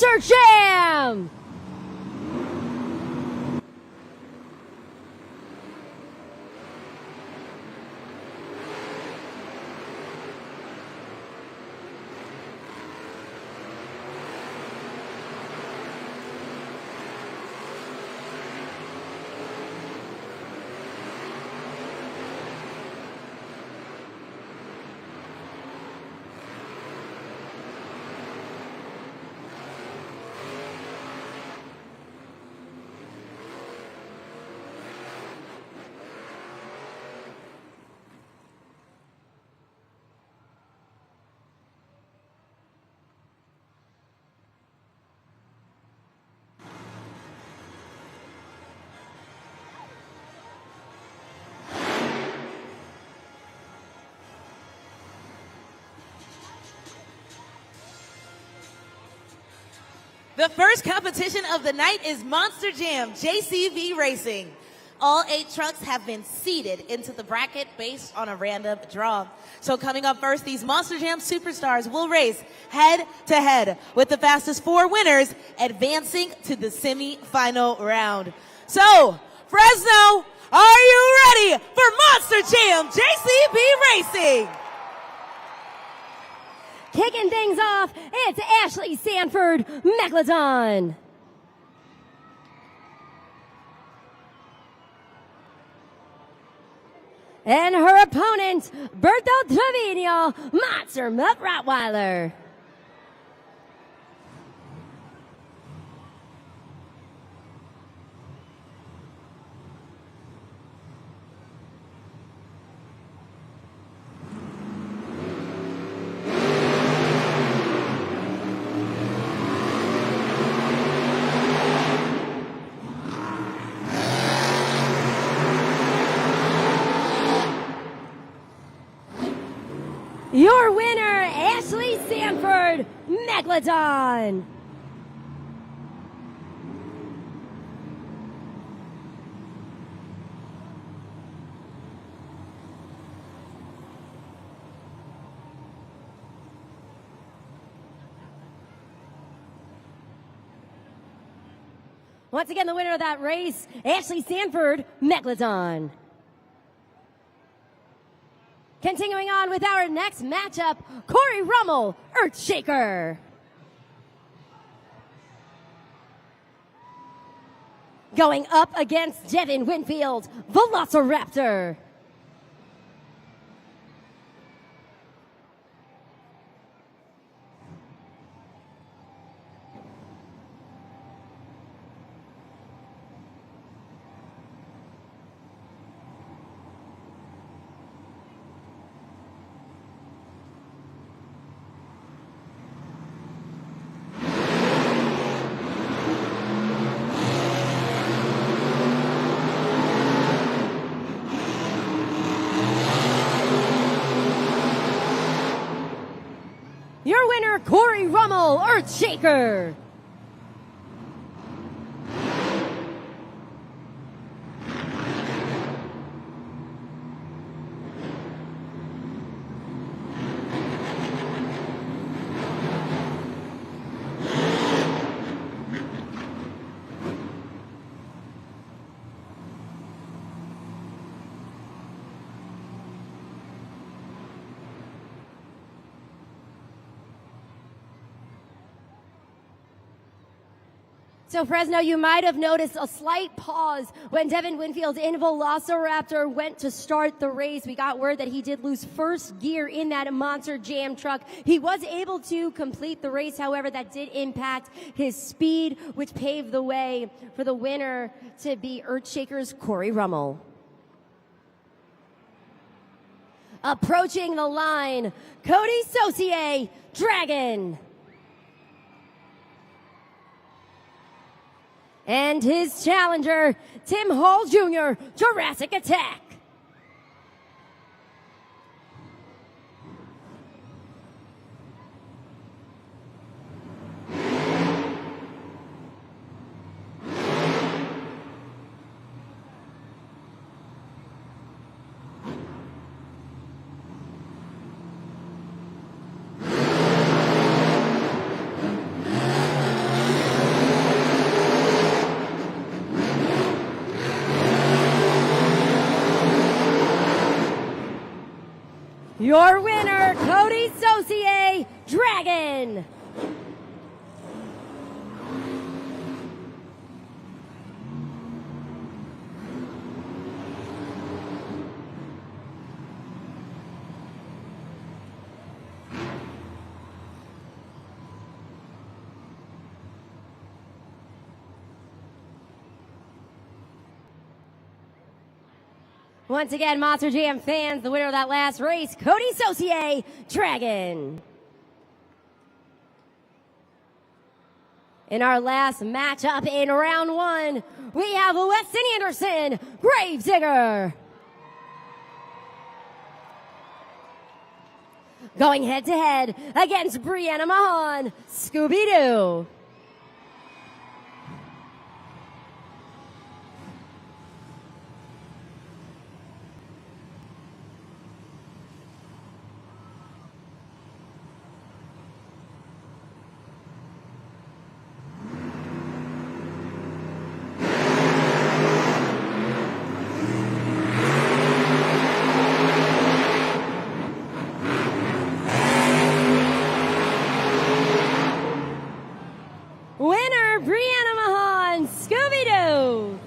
Monster Jam! The first competition of the night is Monster Jam JCV Racing. All 8 trucks have been seeded into the bracket based on a random draw. So coming up first, these Monster Jam superstars will race head to head with the fastest 4 winners advancing to the semi-final round. So, Fresno, are you ready for Monster Jam JCV Racing? Kicking things off, it's Ashley Sanford, Megalodon. And her opponent, Berto Trevino, Monster Mutt Rottweiler. Your winner, Ashley Sanford, Megalodon. Once again, the winner of that race, Ashley Sanford, Megalodon. Continuing on with our next matchup, Corey Rummel, Earthshaker. Going up against Devin Winfield, Velociraptor. Your winner, Corey Rummel, Earthshaker. So Fresno, you might have noticed a slight pause when Devin Winfield in Velociraptor went to start the race. We got word that he did lose first gear in that Monster Jam truck. He was able to complete the race, however, that did impact his speed, which paved the way for the winner to be Earthshaker's Corey Rummel. Approaching the line, Cody Saucier, Dragon. And his challenger, Tim Hall Jr., Jurassic Attack. Your winner, Cody Saucier, Dragon. Once again, Monster Jam fans, the winner of that last race, Cody Saucier, Dragon. In our last matchup in round one, we have Weston Anderson, Gravedigger. Going head to head against Brianna Mahan, Scooby-Doo. Winner, Brianna Mahan, Scooby-Doo.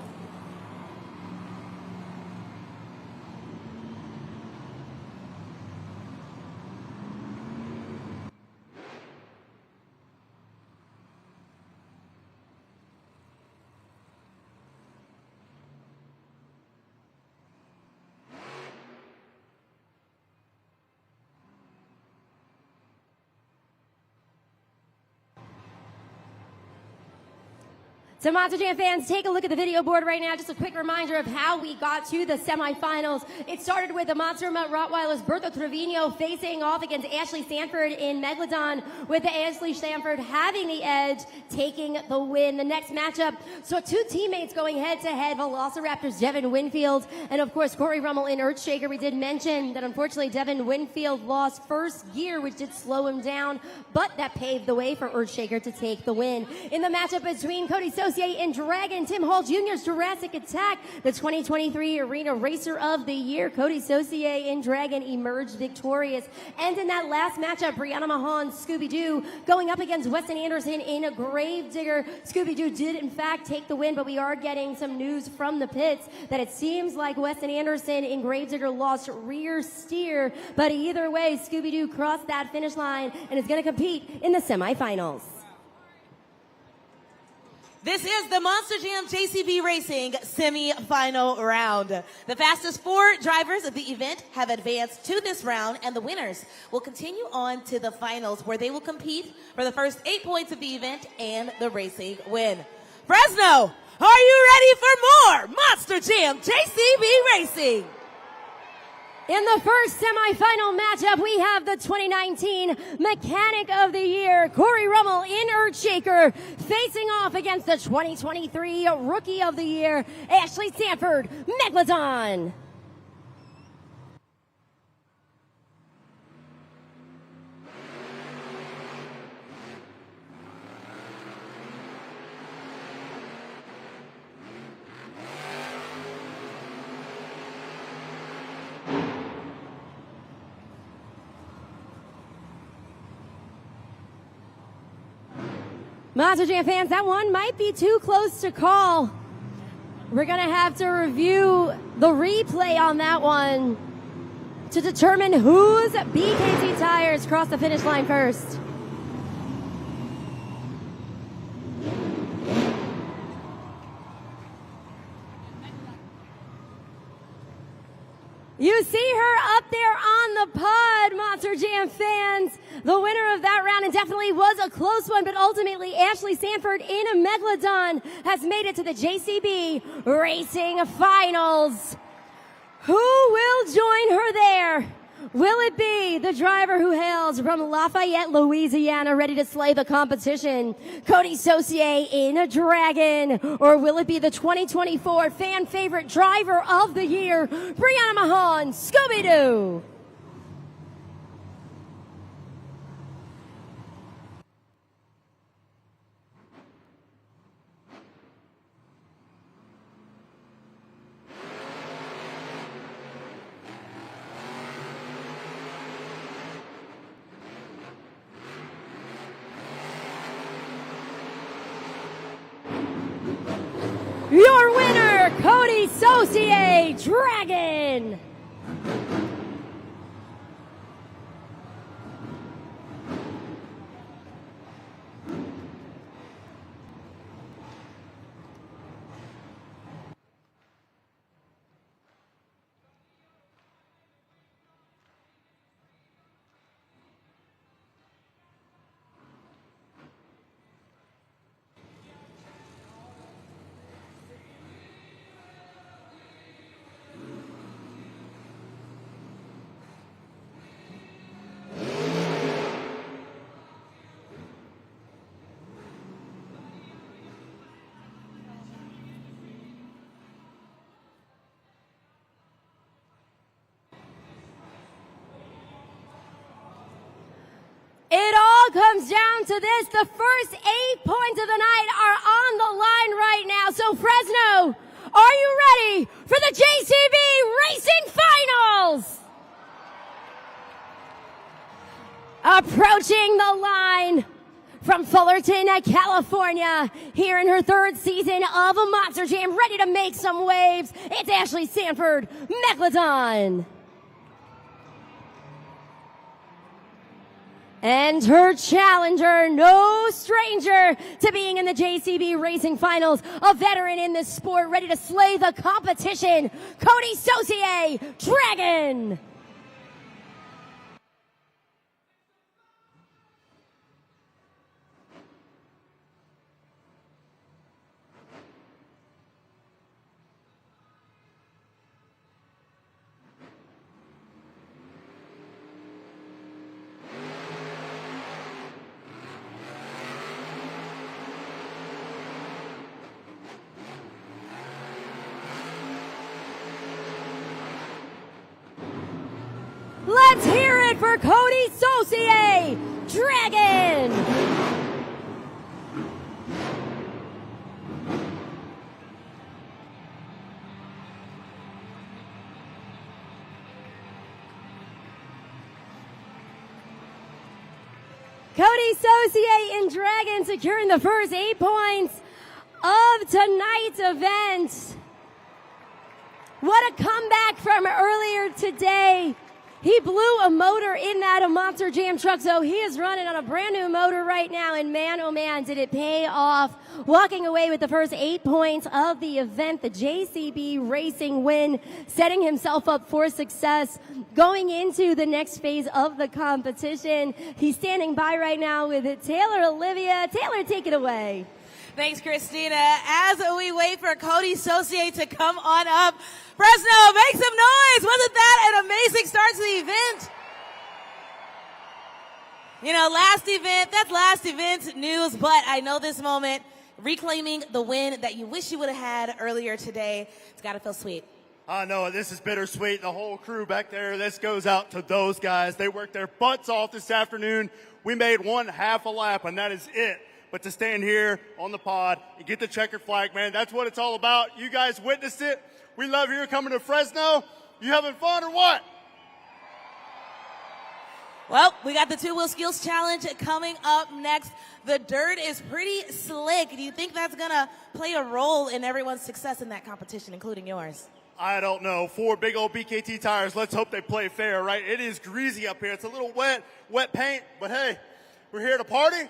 So Monster Jam fans, take a look at the video board right now. Just a quick reminder of how we got to the semifinals. It started with the Monster Mutt Rottweilers, Bertha Trevino, facing off against Ashley Sanford in Megalodon, with the Ashley Sanford having the edge, taking the win. The next matchup, so two teammates going head-to-head, Velociraptors Devin Winfield, and of course Corey Rummel in Earthshaker. We did mention that unfortunately Devin Winfield lost first gear, which did slow him down, but that paved the way for Earthshaker to take the win. In the matchup between Cody Saucier and Dragon, Tim Hall Jr.'s Jurassic Attack, the 2023 Arena Racer of the Year, Cody Saucier and Dragon emerged victorious. And in that last matchup, Brianna Mahan, Scooby-Doo, going up against Weston Anderson in a Gravedigger. Scooby-Doo did in fact take the win, but we are getting some news from the pits that it seems like Weston Anderson in Gravedigger lost rear steer, but either way, Scooby-Doo crossed that finish line and is going to compete in the semifinals. This is the Monster Jam JCB Racing semi-final round. The fastest four drivers of the event have advanced to this round, and the winners will continue on to the finals, where they will compete for the first 8 points of the event and the racing win. Fresno, are you ready for more Monster Jam JCB Racing? In the first semifinal matchup, we have the 2019 Mechanic of the Year, Corey Rummel in Earthshaker, facing off against the 2023 Rookie of the Year, Ashley Sanford, Megalodon. Monster Jam fans, that one might be too close to call. We're going to have to review the replay on that one to determine whose BKT tires crossed the finish line first. You see her up there on the pod, Monster Jam fans. The winner of that round, and definitely was a close one, but ultimately Ashley Sanford in a Megalodon has made it to the JCB Racing Finals. Who will join her there? Will it be the driver who hails from Lafayette, Louisiana, ready to slay the competition, Cody Saucier in a Dragon? Or will it be the 2024 fan favorite driver of the year, Brianna Mahan, Scooby-Doo? your winner, Cody Saucier, Dragon. It all comes down to this. The first 8 points of the night are on the line right now. So Fresno, are you ready for the JCB Racing Finals? Approaching the line from Fullerton, California, here in her 3rd season of a Monster Jam, ready to make some waves. It's Ashley Sanford, Megalodon. And her challenger, no stranger to being in the JCB Racing Finals, a veteran in this sport, ready to slay the competition, Cody Saucier, Dragon. Let's hear it for Cody Saucier, Dragon. Cody Saucier and Dragon securing the first 8 points of tonight's event. What a comeback from earlier today. He blew a motor in that Monster Jam truck, so he is running on a brand new motor right now, and man, oh man, did it pay off. Walking away with the first 8 points of the event, the JCB Racing win, setting himself up for success going into the next phase of the competition. He's standing by right now with Taylor Olivia. Taylor, take it away. Thanks, Christina. As we wait for Cody Saucier to come on up, Fresno, make some noise. Wasn't that an amazing start to the event? You know, that's last event news, but I know this moment, reclaiming the win that you wish you would have had earlier today, it's got to feel sweet. I know, this is bittersweet. The whole crew back there, this goes out to those guys. They worked their butts off this afternoon. We made 1/2 a lap, and that is it. But to stand here on the pod and get the checkered flag, man, that's what it's all about. You guys witnessed it. We love you coming to Fresno. You having fun or what? Well, we got the 2-wheel skills challenge coming up next. The dirt is pretty slick. Do you think that's going to play a role in everyone's success in that competition, including yours? I don't know. 4 big old BKT tires. Let's hope they play fair, right? It is greasy up here. It's a little wet paint. But hey, we're here to party.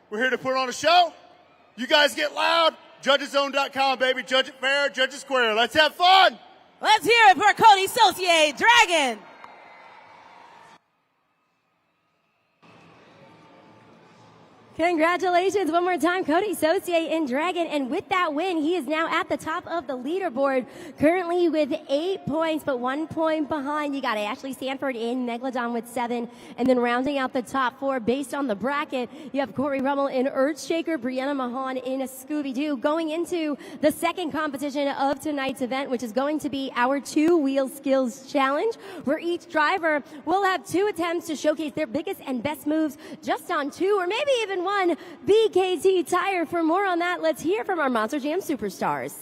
We're here to put on a show. You guys get loud. JudgesZone.com, baby. Judge it fair, judge it square. Let's have fun. Let's hear it for Cody Saucier, Dragon. Congratulations one more time, Cody Saucier and Dragon. And with that win, he is now at the top of the leaderboard, currently with 8 points, but 1 point behind. You got Ashley Sanford in Megalodon with 7. And then rounding out the top 4 based on the bracket, you have Corey Rummel in Earthshaker, Brianna Mahan in Scooby-Doo. Going into the second competition of tonight's event, which is going to be our 2-wheel skills challenge, where each driver will have 2 attempts to showcase their biggest and best moves just on 2 or maybe even 1 BKT tire. For more on that, let's hear from our Monster Jam superstars.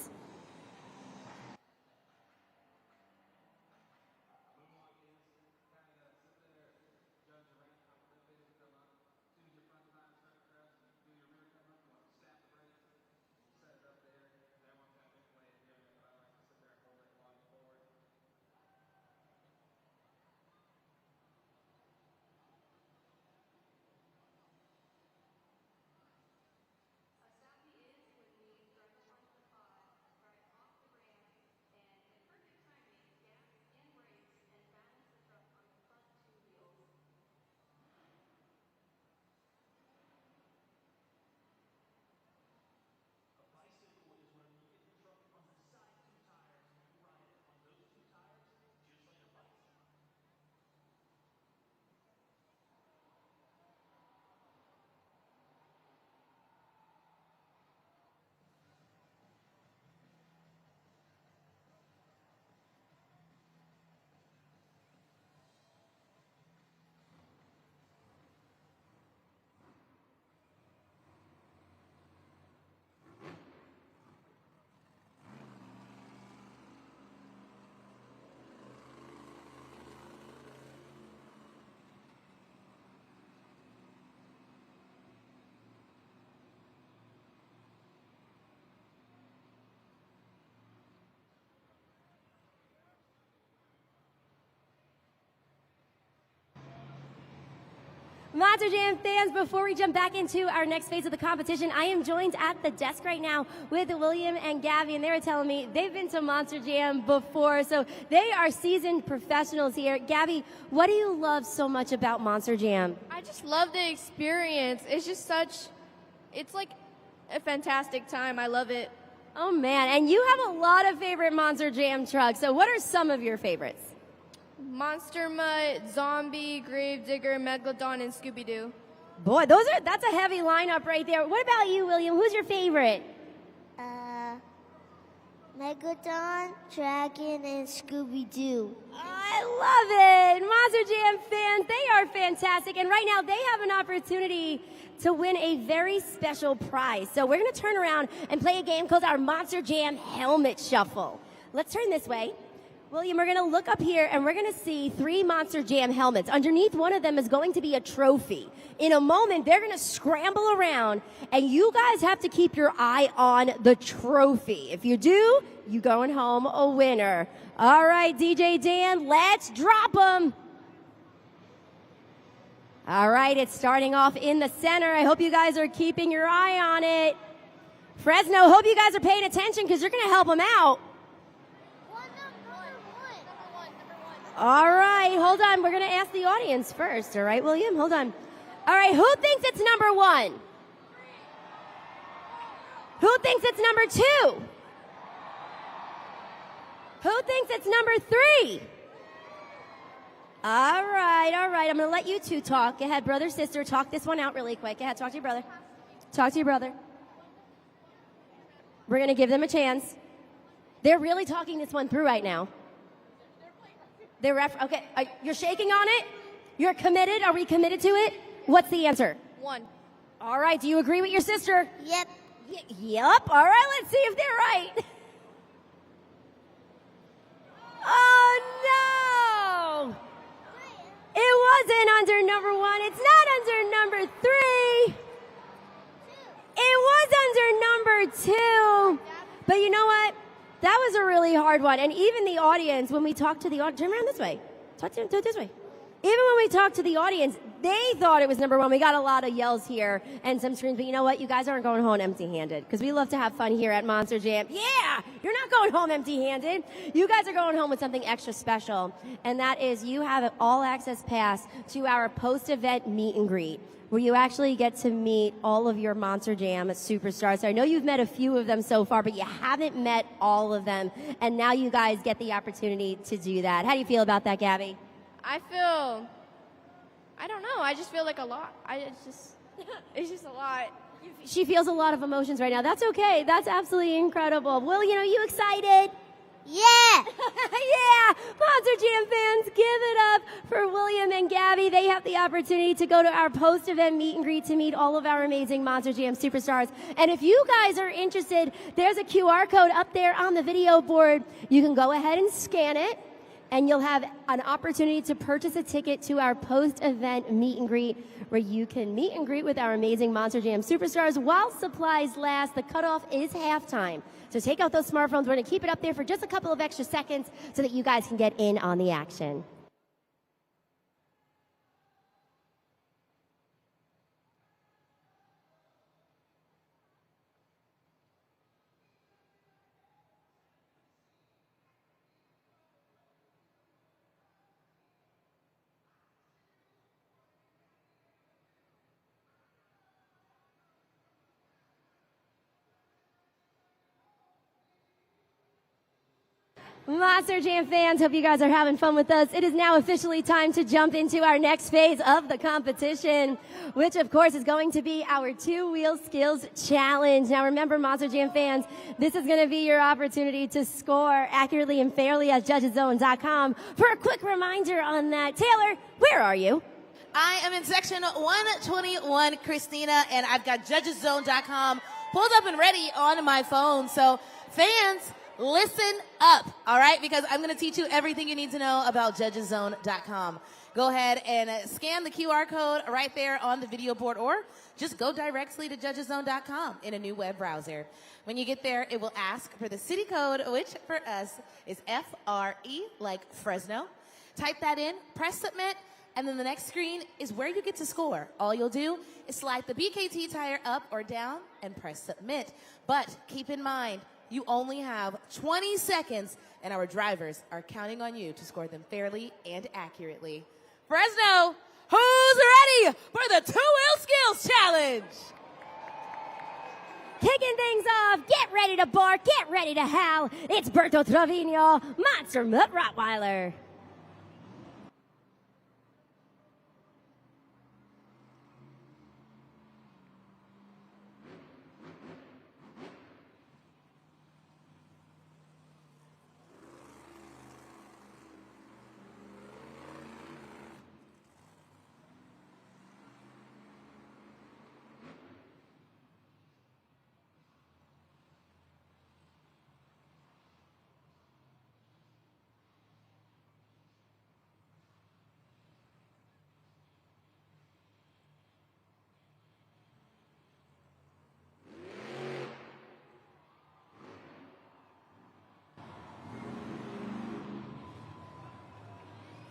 Monster Jam fans, before we jump back into our next phase of the competition, I am joined at the desk right now with William and Gabby, and they were telling me they've been to Monster Jam before, so they are seasoned professionals here. Gabby, what do you love so much about Monster Jam? I just love the experience. It's just it's like a fantastic time. I love it. Oh man, and you have a lot of favorite Monster Jam trucks, so what are some of your favorites? Monster Mutt, Zombie, Gravedigger, Megalodon, and Scooby-Doo. Boy, that's a heavy lineup right there. What about you, William? Who's your favorite? Megalodon, Dragon, and Scooby-Doo. I love it. Monster Jam fans, they are fantastic. And right now, they have an opportunity to win a very special prize. So we're going to turn around and play a game called our Monster Jam Helmet Shuffle. Let's turn this way. William, we're going to look up here and we're going to see 3 Monster Jam helmets. Underneath one of them is going to be a trophy. In a moment, they're going to scramble around and you guys have to keep your eye on the trophy. If you do, you're going home a winner. All right, DJ Dan, let's drop them. All right, it's starting off in the center. I hope you guys are keeping your eye on it. Fresno, hope you guys are paying attention because you're going to help them out. All right, hold on. We're going to ask the audience first. All right, William, hold on. All right, who thinks it's number 1? Who thinks it's number 2? Who thinks it's number 3? All right. I'm going to let you two talk. Go ahead, brother, sister. Talk this one out really quick. Go ahead, talk to your brother. Talk to your brother. We're going to give them a chance. They're really talking this one through right now. Okay, you're shaking on it? You're committed? Are we committed to it? What's the answer? 1. All right, do you agree with your sister? Yep. Yep. All right, let's see if they're right. Oh, no! It wasn't under number 1. It's not under number 3. It was under number 2. But you know what? That was a really hard one. And even the audience, when we talked to the audience, turn around this way. Do it this way. Even when we talked to the audience, they thought it was number 1. We got a lot of yells here and some screams. But you know what? You guys aren't going home empty-handed because we love to have fun here at Monster Jam. Yeah, you're not going home empty-handed. You guys are going home with something extra special. And that is you have an all-access pass to our post-event meet and greet, where you actually get to meet all of your Monster Jam superstars. So I know you've met a few of them so far, but you haven't met all of them. And now you guys get the opportunity to do that. How do you feel about that, Gabby? I don't know. I just feel like a lot. It's just a lot. She feels a lot of emotions right now. That's okay. That's absolutely incredible. Will, you excited? Yeah! Yeah! Monster Jam fans, give it up for William and Gabby. They have the opportunity to go to our post-event meet and greet to meet all of our amazing Monster Jam superstars. And if you guys are interested, there's a QR code up there on the video board. You can go ahead and scan it, and you'll have an opportunity to purchase a ticket to our post-event meet and greet, where you can meet and greet with our amazing Monster Jam superstars while supplies last. The cutoff is halftime. So take out those smartphones. We're going to keep it up there for just a couple of extra seconds so that you guys can get in on the action. Monster Jam fans, hope you guys are having fun with us. It is now officially time to jump into our next phase of the competition, which of course is going to be our 2-wheel skills challenge. Now remember, Monster Jam fans, this is going to be your opportunity to score accurately and fairly at judgeszone.com. For a quick reminder on that, Taylor, where are you? I am in section 121, Christina, and I've got judgeszone.com pulled up and ready on my phone. So fans, listen up, all right? Because I'm going to teach you everything you need to know about judgeszone.com. Go ahead and scan the QR code right there on the video board, or just go directly to judgeszone.com in a new web browser. When you get there, it will ask for the city code, which for us is FRE, like Fresno. Type that in, press submit, And then the next screen is where you get to score. All you'll do is slide the BKT tire up or down and press submit. But keep in mind, you only have 20 seconds and our drivers are counting on you to score them fairly and accurately. Fresno, who's ready for the two-wheel skills challenge? Kicking things off, get ready to bark, get ready to howl. It's Berto Trevino, Monster Mutt Rottweiler.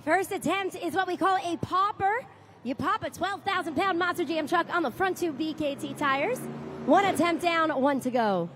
First attempt is what we call a popper. You pop a 12,000-pound Monster Jam truck on the front two BKT tires. One attempt down, one to go.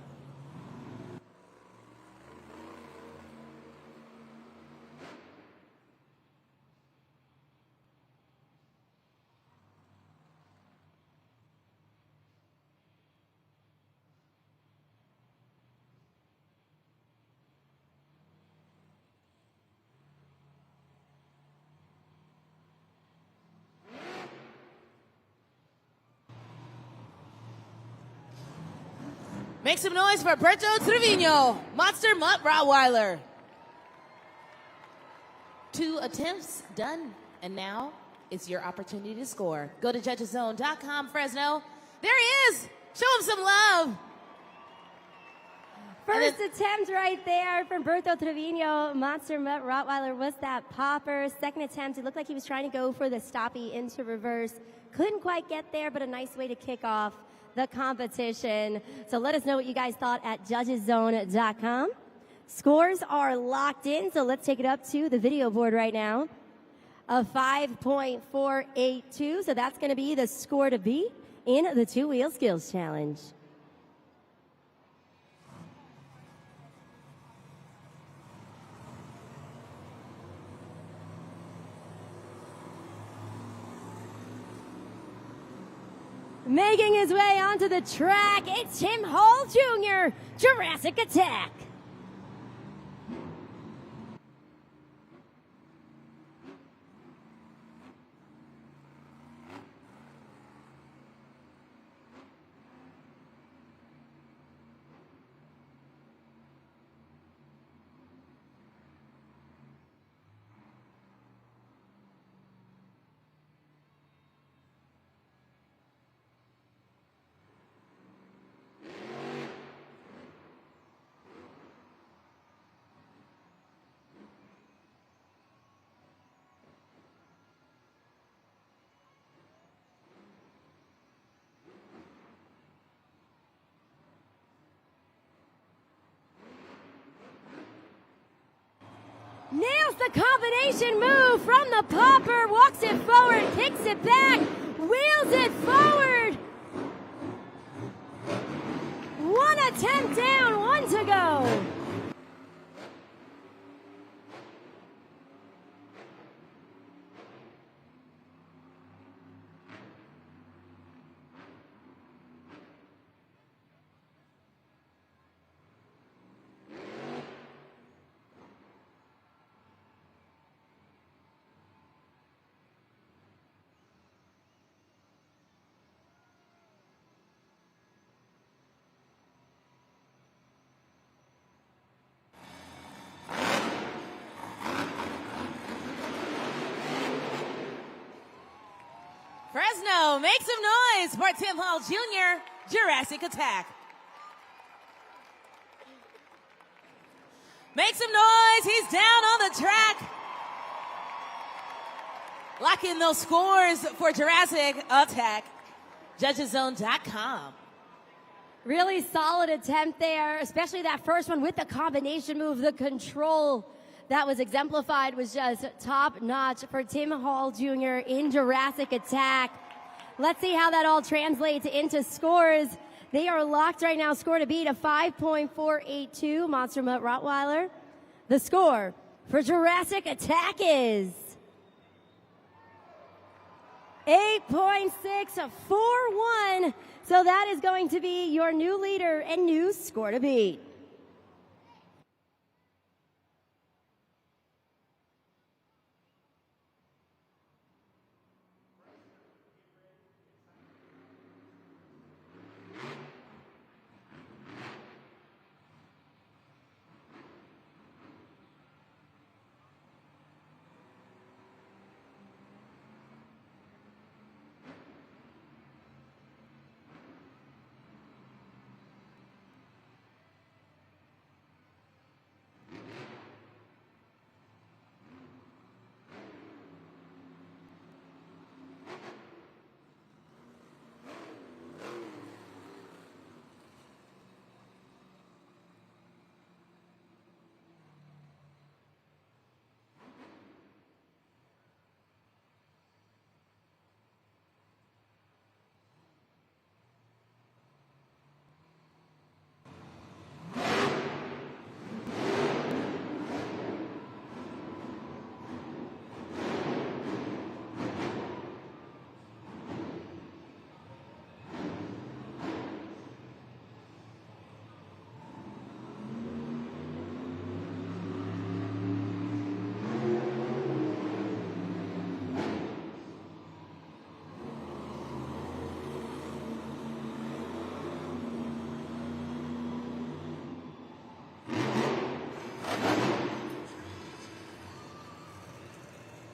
Make some noise for Berto Trevino, Monster Mutt Rottweiler. 2 attempts done, and now it's your opportunity to score. Go to judgeszone.com, Fresno. There he is. Show him some love. First attempt right there from Berto Trevino, Monster Mutt Rottweiler was that popper. Second attempt, it looked like he was trying to go for the stoppie into reverse. Couldn't quite get there, but a nice way to kick off the competition. So let us know what you guys thought at judgeszone.com. Scores are locked in, so let's take it up to the video board right now. A 5.482, so that's going to be the score to beat in the two-wheel skills challenge. Making his way onto the track, it's Tim Hall Jr., Jurassic Attack. Nails the combination move from the popper, walks it forward, kicks it back, wheels it forward. One attempt down, one to go. Fresno, make some noise for Tim Hall Jr., Jurassic Attack. Make some noise, he's down on the track. Lock in those scores for Jurassic Attack, judgeszone.com. Really solid attempt there, especially that first one with the combination move, the control. that was exemplified was just top notch for Tim Hall Jr. in Jurassic Attack. Let's see how that all translates into scores. They are locked right now. Score to beat a 5.482 Monster Mutt Rottweiler. The score for Jurassic Attack is 8.641. So that is going to be your new leader and new score to beat.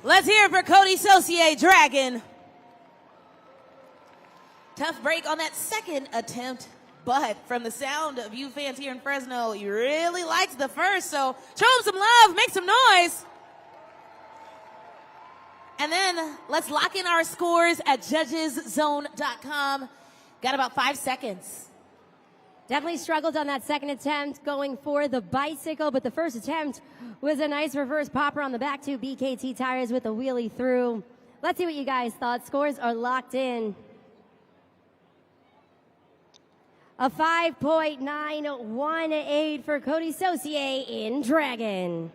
Let's hear it for Cody Saucier, Dragon. Tough break on that second attempt, but from the sound of you fans here in Fresno, you really liked the first, so show him some love, make some noise. And then let's lock in our scores at judgeszone.com. Got about 5 seconds. Definitely struggled on that second attempt going for the bicycle, but the first attempt was a nice reverse popper on the back two BKT tires with a wheelie through. Let's see what you guys thought. Scores are locked in. A 5.918 for Cody Saucier in Dragon.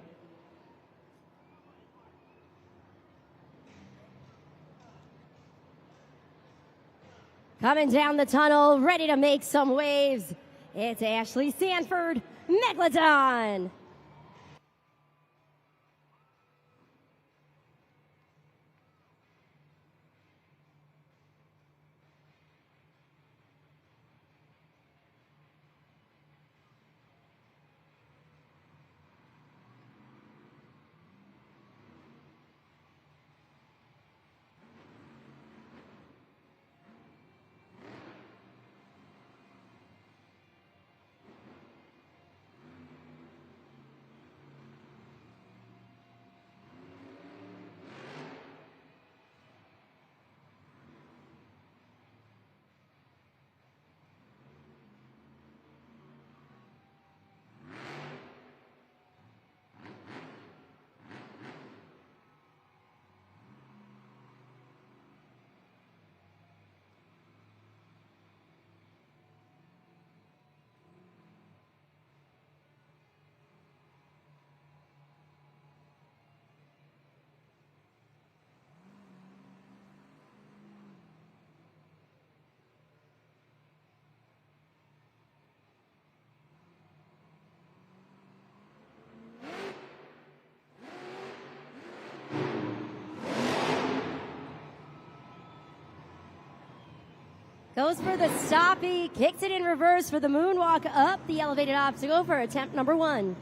Coming down the tunnel, ready to make some waves. It's Ashley Sanford, Megalodon. Goes for the stoppie, kicks it in reverse for the moonwalk up the elevated obstacle for attempt number 1.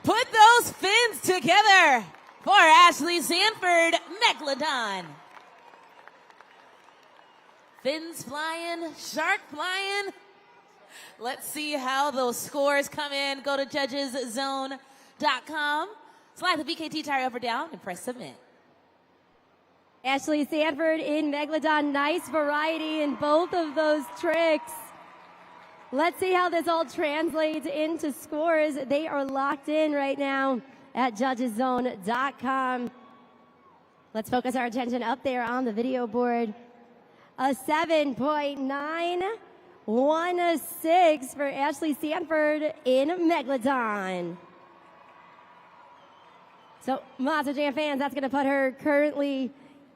Put those fins together for Ashley Sanford, Megalodon. Fins flying, shark flying. Let's see how those scores come in. Go to judgeszone.com. Slide the BKT tire up or down and press submit. Ashley Sanford in Megalodon. Nice variety in both of those tricks. Let's see how this all translates into scores. They are locked in right now at judgeszone.com. Let's focus our attention up there on the video board. A 7.916 for Ashley Sanford in Megalodon. So, Monster Jam fans, that's going to put her currently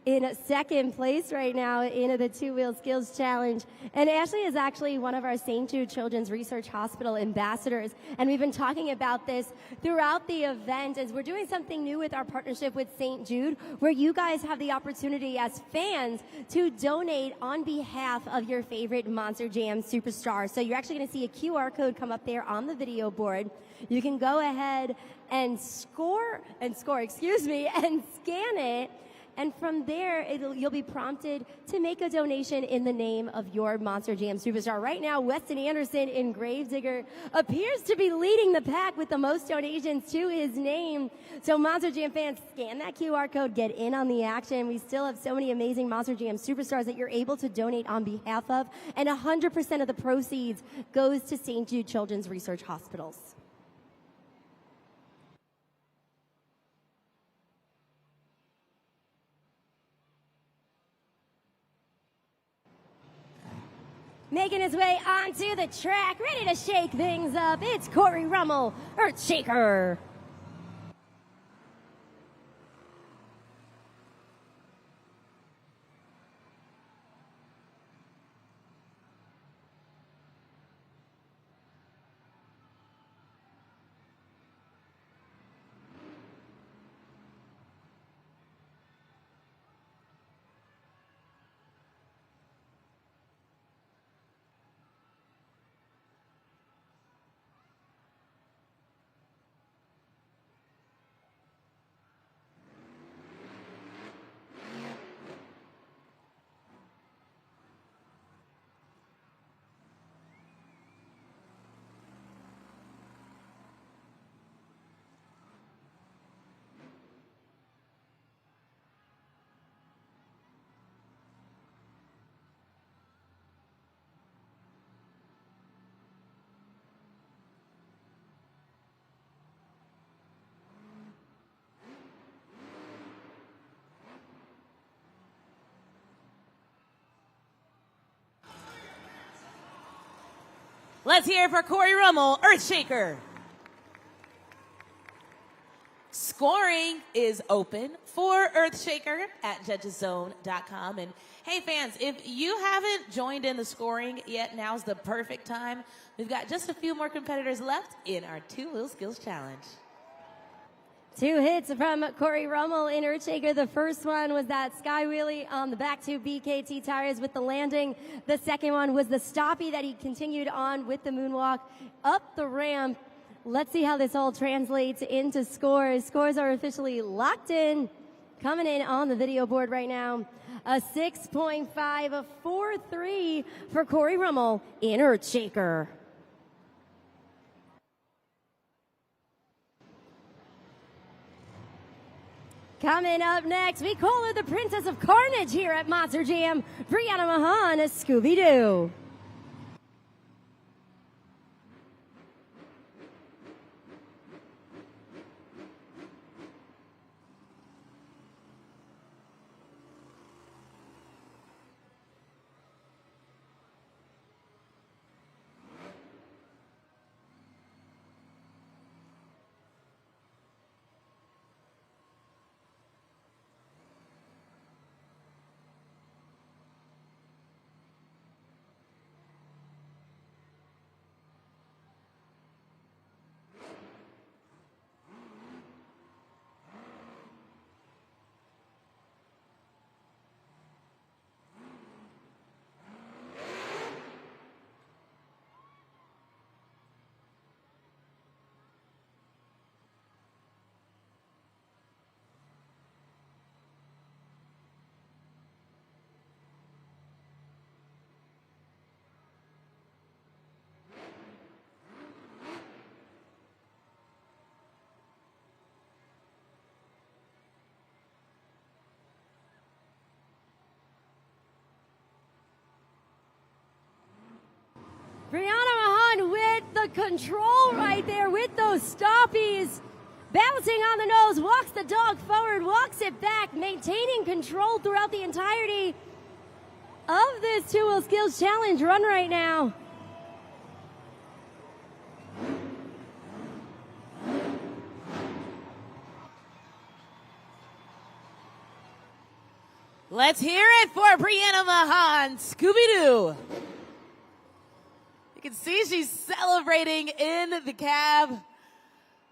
in second place right now in the two-wheel skills challenge. And Ashley is actually one of our St. Jude Children's Research Hospital ambassadors. And we've been talking about this throughout the event as we're doing something new with our partnership with St. Jude, where you guys have the opportunity as fans to donate on behalf of your favorite Monster Jam superstar. So you're actually going to see a QR code come up there on the video board. You can go ahead and scan it. And from there, you'll be prompted to make a donation in the name of your Monster Jam superstar. Right now, Weston Anderson in Gravedigger appears to be leading the pack with the most donations to his name. So Monster Jam fans, scan that QR code, get in on the action. We still have so many amazing Monster Jam superstars that you're able to donate on behalf of. And 100% of the proceeds goes to St. Jude Children's Research Hospitals. Making his way onto the track, ready to shake things up, it's Corey Rummel, Earthshaker. Let's hear it for Corey Rummel, Earthshaker. Scoring is open for Earthshaker at judgeszone.com. And hey fans, if you haven't joined in the scoring yet, now's the perfect time. We've got just a few more competitors left in our two-wheel skills challenge. 2 hits from Corey Rummel in Earthshaker. The first one was that sky wheelie on the back two BKT tires with the landing. The second one was the stoppie that he continued on with the moonwalk up the ramp. Let's see how this all translates into scores. Scores are officially locked in. Coming in on the video board right now, a 6.543 for Corey Rummel in Earthshaker. Coming up next, we call her the Princess of Carnage here at Monster Jam, Brianna Mahan, Scooby-Doo. Brianna Mahan with the control right there with those stoppies. Bouncing on the nose, walks the dog forward, walks it back, maintaining control throughout the entirety of this two-wheel skills challenge run right now. Let's hear it for Brianna Mahan, Scooby-Doo. You can see she's celebrating in the cab.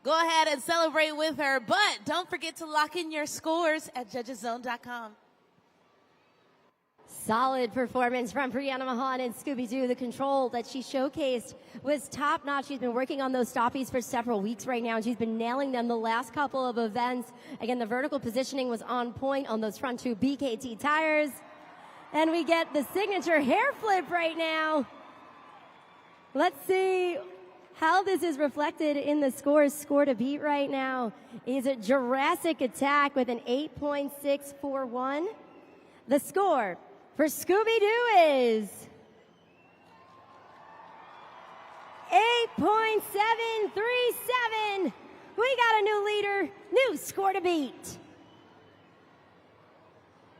Go ahead and celebrate with her, but don't forget to lock in your scores at judgeszone.com. Solid performance from Brianna Mahan and Scooby-Doo. The control that she showcased was top-notch. She's been working on those stoppies for several weeks right now, and she's been nailing them the last couple of events. Again, the vertical positioning was on point on those front two BKT tires. And we get the signature hair flip right now. Let's see how this is reflected in the scores. Score to beat right now is a Jurassic Attack with an 8.641. The score for Scooby-Doo is 8.737. We got a new leader, new score to beat.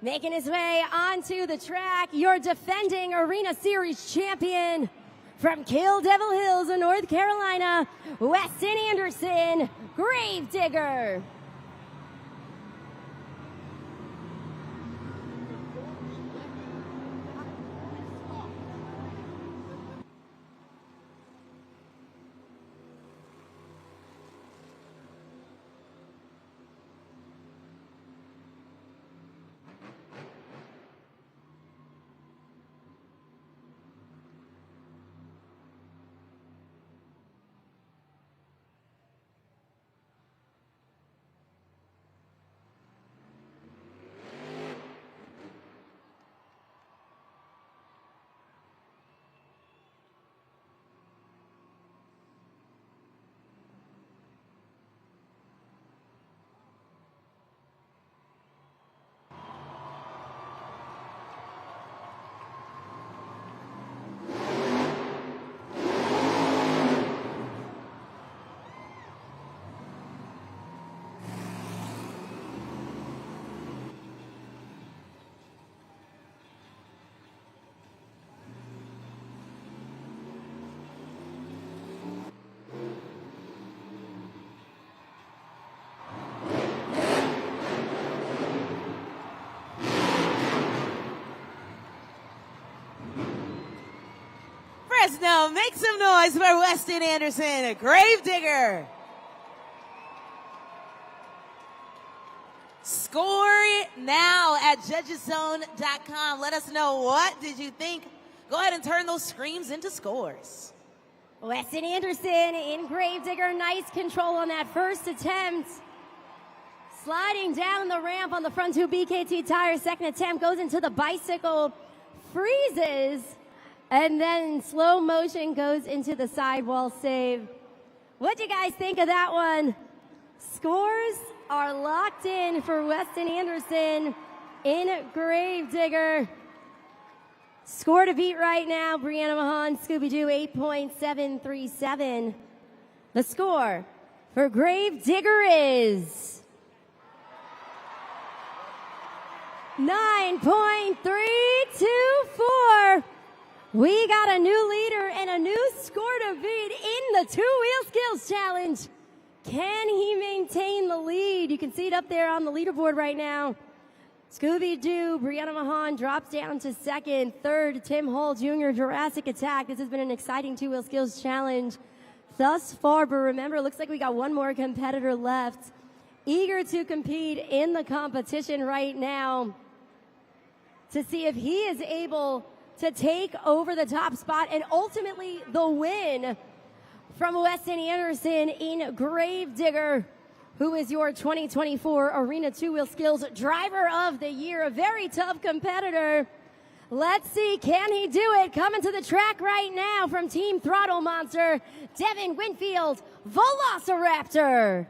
Making his way onto the track, your defending Arena Series champion from Kill Devil Hills in North Carolina, Weston Anderson, Gravedigger. Fresno, make some noise for Weston Anderson, Gravedigger. Score now at judgeszone.com. Let us know, what did you think? Go ahead and turn those screams into scores. Weston Anderson in Gravedigger, nice control on that first attempt. Sliding down the ramp on the front two BKT tires, second attempt goes into the bicycle, freezes, and then slow motion goes into the sidewall save. What'd you guys think of that one? Scores are locked in for Weston Anderson in Gravedigger. Score to beat right now, Brianna Mahan, Scooby-Doo, 8.737. The score for Gravedigger is 9.324. We got a new leader and a new score to beat in the two-wheel skills challenge. Can he maintain the lead? You can see it up there on the leaderboard right now. Scooby-Doo, Brianna Mahan drops down to second. Third, Tim Hall Jr., Jurassic Attack. This has been an exciting two-wheel skills challenge thus far, but remember, it looks like we got one more competitor left. Eager to compete in the competition right now to see if he is able to take over the top spot and ultimately the win from Weston Anderson in Gravedigger, who is your 2024 Arena Two-Wheel Skills Driver of the Year. A very tough competitor. Let's see, can he do it? Coming to the track right now from Team Throttle Monster, Devin Winfield, Velociraptor.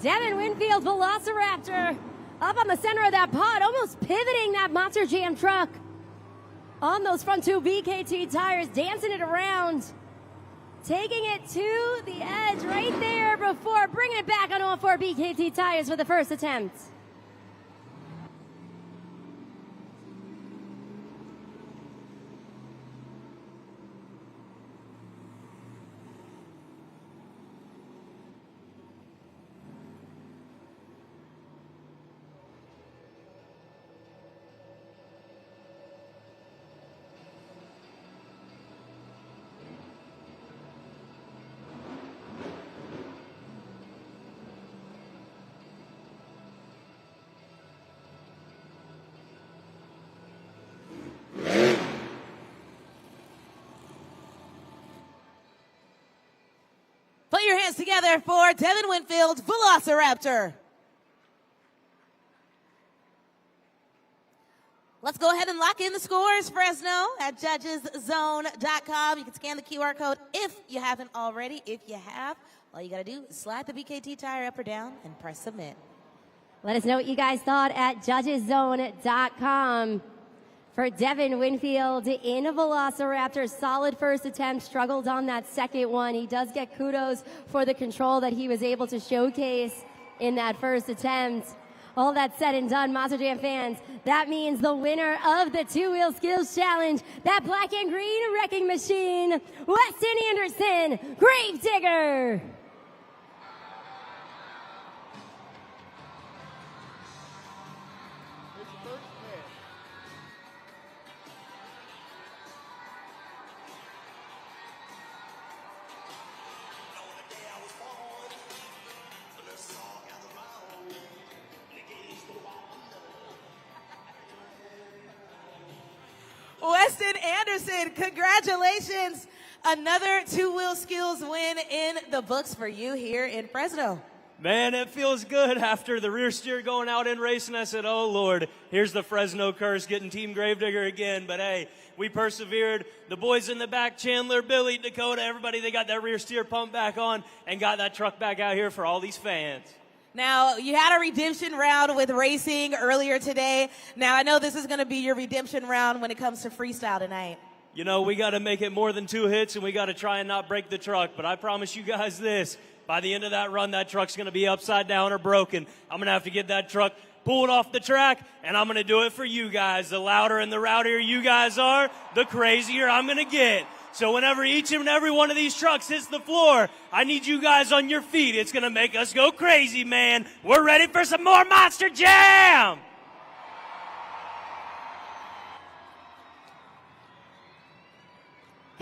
Devin Winfield Velociraptor up on the center of that pod, almost pivoting that Monster Jam truck on those front two BKT tires, dancing it around, taking it to the edge right there before bringing it back on all four BKT tires for the first attempt. Put your hands together for Devin Winfield Velociraptor. Let's go ahead and lock in the scores, Fresno, at judgeszone.com. You can scan the QR code if you haven't already. If you have, all you got to do is slide the BKT tire up or down and press submit. Let us know what you guys thought at judgeszone.com. For Devin Winfield in a Velociraptor, solid first attempt, struggled on that second one. He does get kudos for the control that he was able to showcase in that first attempt. All that said and done, Monster Jam fans, that means the winner of the two-wheel skills challenge, that black and green wrecking machine, Weston Anderson, Gravedigger. Weston Anderson, congratulations. Another two-wheel skills win in the books for you here in Fresno. Man, it feels good after the rear steer going out in racing. I said, oh, Lord, here's the Fresno curse, getting Team Gravedigger again. But, hey, we persevered. The boys in the back, Chandler, Billy, Dakota, everybody, they got that rear steer pump back on and got that truck back out here for all these fans. Now, you had a redemption round with racing earlier today. Now, I know this is going to be your redemption round when it comes to freestyle tonight. You know, we got to make it more than 2 hits, and we got to try and not break the truck. But I promise you guys this, by the end of that run, that truck's going to be upside down or broken. I'm going to have to get that truck pulled off the track, and I'm going to do it for you guys. The louder and the rowdier you guys are, the crazier I'm going to get. So whenever each and every one of these trucks hits the floor, I need you guys on your feet. It's going to make us go crazy, man. We're ready for some more Monster Jam!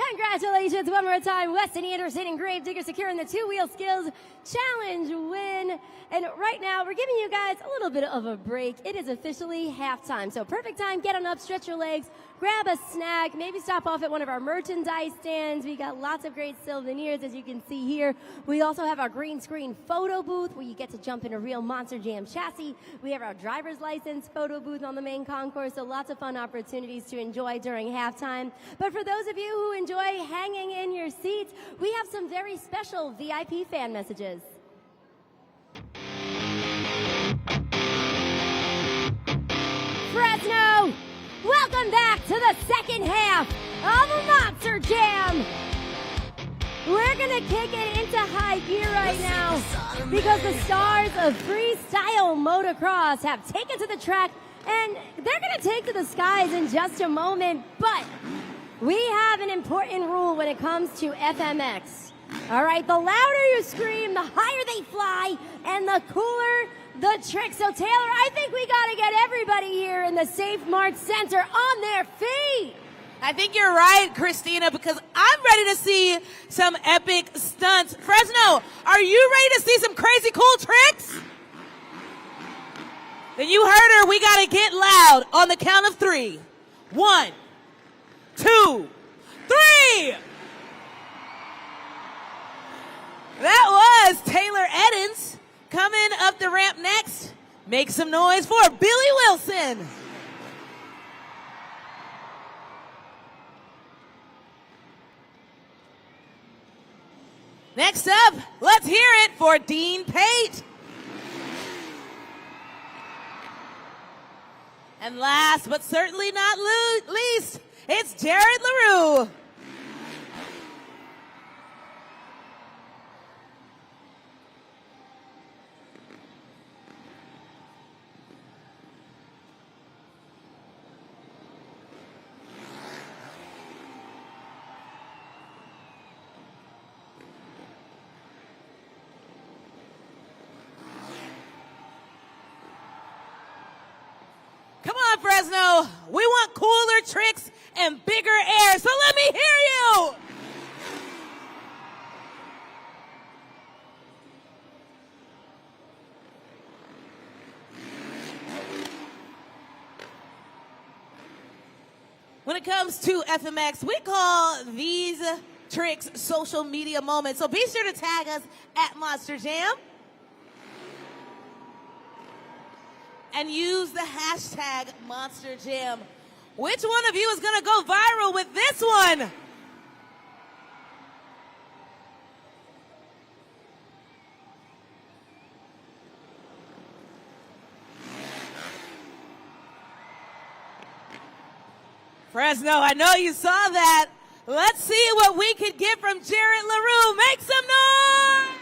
Congratulations one more time, Weston Anderson and Gravedigger securing the two-wheel skills challenge win. And right now, we're giving you guys a little bit of a break. It is officially halftime, so perfect time. Get on up, stretch your legs, grab a snack, maybe stop off at one of our merchandise stands. We got lots of great souvenirs, as you can see here. We also have our green screen photo booth where you get to jump in a real Monster Jam chassis. We have our driver's license photo booth on the main concourse, so lots of fun opportunities to enjoy during halftime. But for those of you who enjoy hanging in your seats, we have some very special VIP fan messages. Fresno, welcome back to the second half of a Monster Jam. We're going to kick it into high gear right now because the stars of Freestyle Motocross have taken to the track, and they're going to take to the skies in just a moment. But we have an important rule when it comes to FMX. All right, the louder you scream, the higher they fly, and the cooler the trick. So, Taylor, I think we got to get everybody here in the Safe Mart Center on their feet. I think you're right, Christina, because I'm ready to see some epic stunts. Fresno, are you ready to see some crazy cool tricks? Then you heard her. We got to get loud on the count of 3. 1, 2, 3. That was Taylor Eddins. Coming up the ramp next, make some noise for Billy Wilson. Next up, let's hear it for Dean Pate. And last but certainly not least, it's Jared LaRue. Come on, Fresno. We want cooler tricks and bigger air, so let me hear you. When it comes to FMX, we call these tricks social media moments. So be sure to tag us at Monster Jam and use the hashtag Monster Jam. Which one of you is going to go viral with this one? Fresno, I know you saw that. Let's see what we could get from Jared LaRue. Make some noise!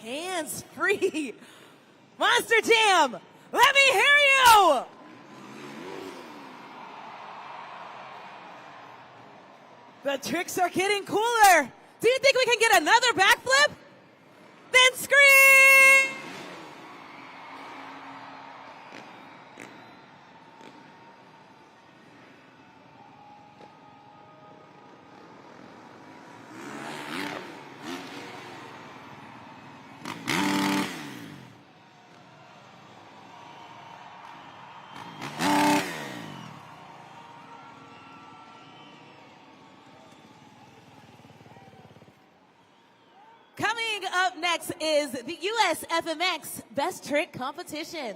Hands free. Monster Jam, let me hear you. The tricks are getting cooler. Do you think we can get another backflip? Then scream! Coming up next is the US FMX Best Trick Competition.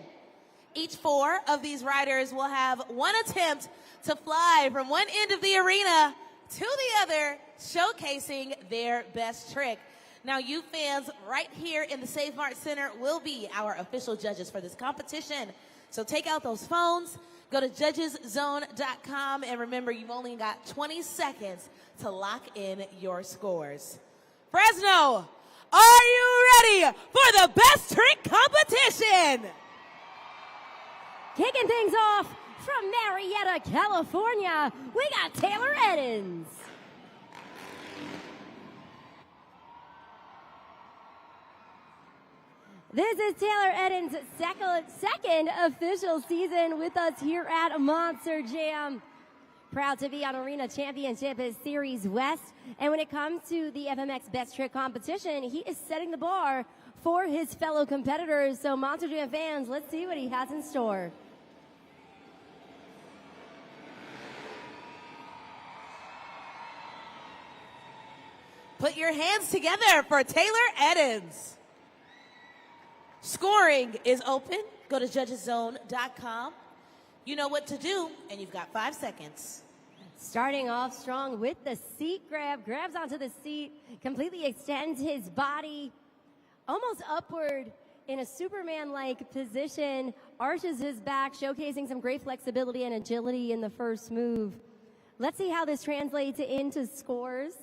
Each 4 of these riders will have one attempt to fly from one end of the arena to the other, showcasing their best trick. Now, you fans right here in the Save Mart Center will be our official judges for this competition. So take out those phones, go to judgeszone.com, and remember, you've only got 20 seconds to lock in your scores. Fresno, are you ready for the best trick competition? Kicking things off from Marietta, California, we got Taylor Eddins. This is Taylor Eddins' second official season with us here at Monster Jam. Proud to be on Arena Championship Series West. And when it comes to the FMX Best Trick Competition, he is setting the bar for his fellow competitors. So Monster Jam fans, let's see what he has in store. Put your hands together for Taylor Eddins. Scoring is open. Go to judgeszone.com. You know what to do, and you've got 5 seconds. Starting off strong with the seat grab, grabs onto the seat, completely extends his body almost upward in a Superman-like position, arches his back, showcasing some great flexibility and agility in the first move. Let's see how this translates into scores.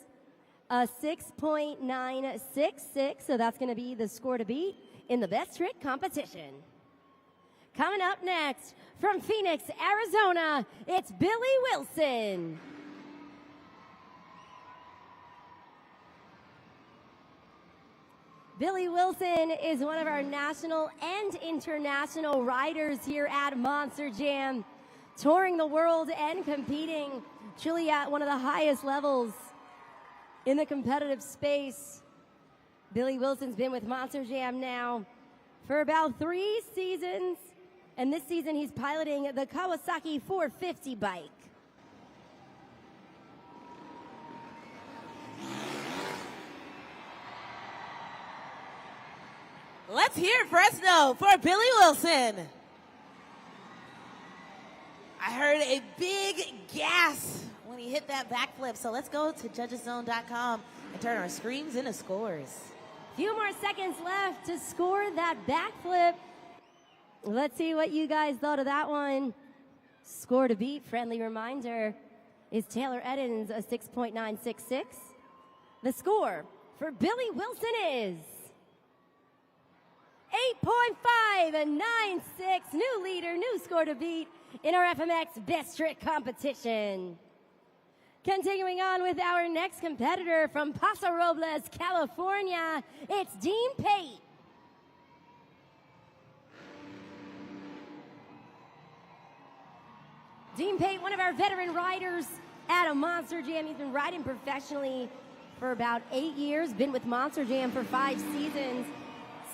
A 6.966, so that's going to be the score to beat in the Best Trick Competition. Coming up next, from Phoenix, Arizona, it's Billy Wilson. Billy Wilson is one of our national and international riders here at Monster Jam, touring the world and competing truly at one of the highest levels in the competitive space. Billy Wilson's been with Monster Jam now for about 3 seasons. And this season, he's piloting the Kawasaki 450 bike. Let's hear Fresno for Billy Wilson. heard a big gas when he hit that backflip. So let's go to judgeszone.com and turn our screams into scores. Few more seconds left to score that backflip. Let's see what you guys thought of that one. Score to beat, friendly reminder, is Taylor Eddins, a 6.966. The score for Billy Wilson is 8.596. New leader, new score to beat in our FMX Best Trick competition. Continuing on with our next competitor from Paso Robles, California, it's Dean Pate. Dean Pate, one of our veteran riders at a Monster Jam. He's been riding professionally for about 8 years, been with Monster Jam for 5 seasons.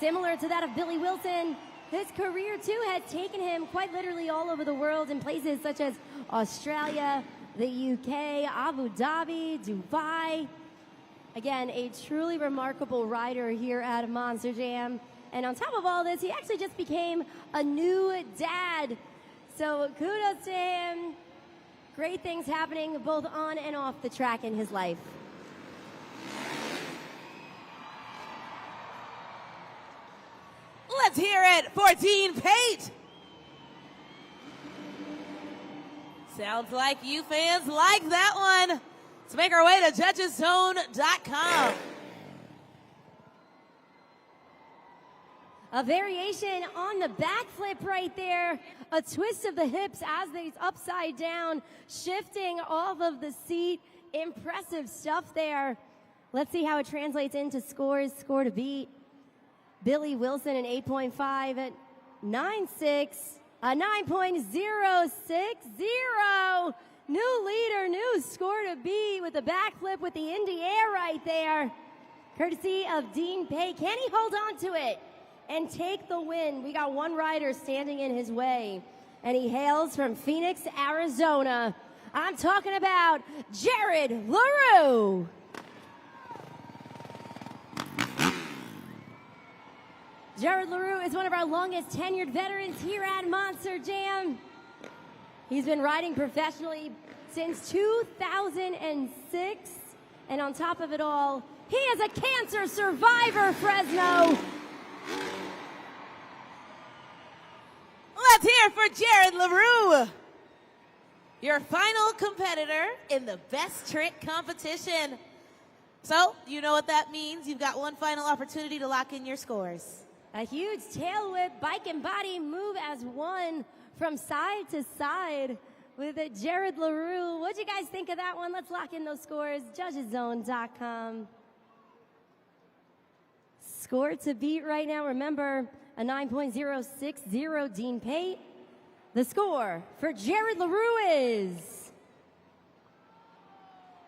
Similar to that of Billy Wilson, his career too has taken him quite literally all over the world in places such as Australia, the UK, Abu Dhabi, Dubai. Again, a truly remarkable rider here at Monster Jam. And on top of all this, he actually just became a new dad. So kudos to him. Great things happening both on and off the track in his life. Let's hear it for Dean Pate. Sounds like you fans like that one. Let's make our way to judgeszone.com. A variation on the backflip right there. A twist of the hips as they's upside down, shifting off of the seat. Impressive stuff there. Let's see how it translates into scores. Score to beat. Billy Wilson an 8.5 at 9.6. A 9.060. New leader, new score to beat with the backflip with the in the air right there. Courtesy of Dean Pate. Can he hold on to it and take the win? We got one rider standing in his way, and he hails from Phoenix, Arizona. I'm talking about Jared LaRue. Jared LaRue is one of our longest tenured veterans here at Monster Jam. He's been riding professionally since 2006, and on top of it all, he is a cancer survivor, Fresno. Let's hear for Jared LaRue, your final competitor in the Best Trick competition. So, you know what that means. You've got one final opportunity to lock in your scores. A huge tail whip, bike and body move as one from side to side with Jared LaRue. What'd you guys think of that one? Let's lock in those scores. Judgeszone.com. Score to beat right now. Remember, a 9.060 Dean Pate. The score for Jared LaRue is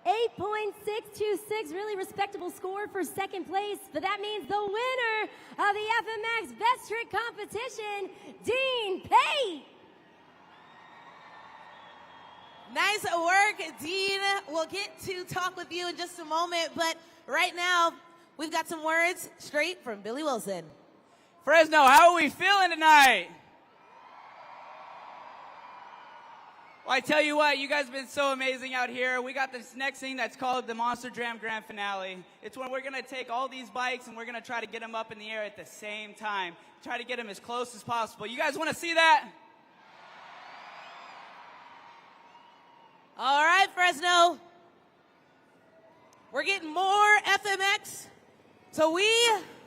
8.626, really respectable score for second place, but that means the winner of the FMX Best Trick competition, Dean Pate. Nice work, Dean. We'll get to talk with you in just a moment, but right now, we've got some words straight from Billy Wilson. Fresno, how are we feeling tonight? Well, I tell you what, you guys have been so amazing out here. We got this next thing that's called the Monster Jam Grand Finale. It's when we're going to take all these bikes and we're going to try to get them up in the air at the same time. Try to get them as close as possible. You guys want to see that? All right, Fresno. We're getting more FMX, so we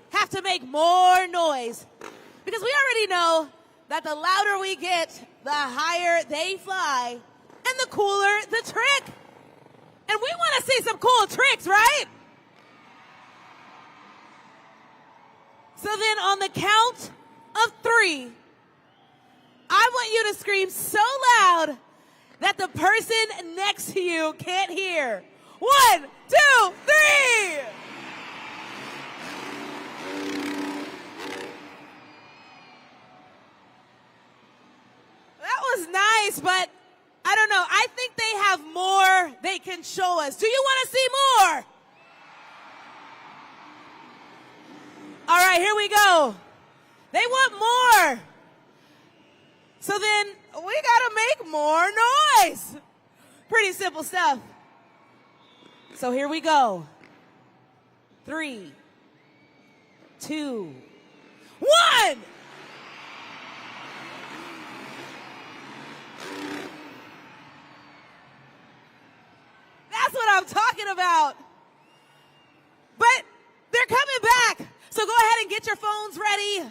have to make more noise. Because we already know that the louder we get, the higher they fly, and the cooler the trick. And we want to see some cool tricks, right? So then on the count of 3, I want you to scream so loud that the person next to you can't hear. 1, 2, 3! That was nice, but I don't know. I think they have more they can show us. Do you want to see more? All right, here we go. They want more. So then we gotta make more noise. Pretty simple stuff. So here we go. 3, 2, 1. That's what I'm talking about. But they're coming back. So go ahead and get your phones ready.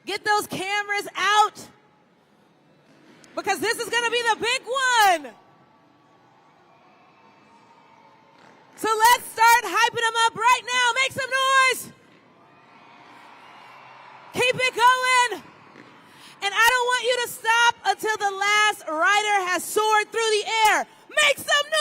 Get those cameras out. Because this is going to be the big one. So let's start hyping them up right now. Make some noise. Keep it going. And I don't want you to stop until the last rider has soared through the air. Make some noise.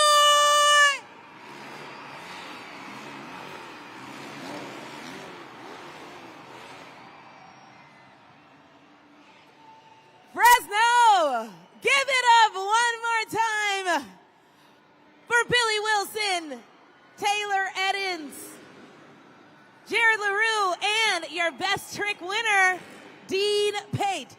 Fresno, give it up one more time for Billy Wilson, Taylor Eddins, Jared LaRue, and your best trick winner, Dean Pate.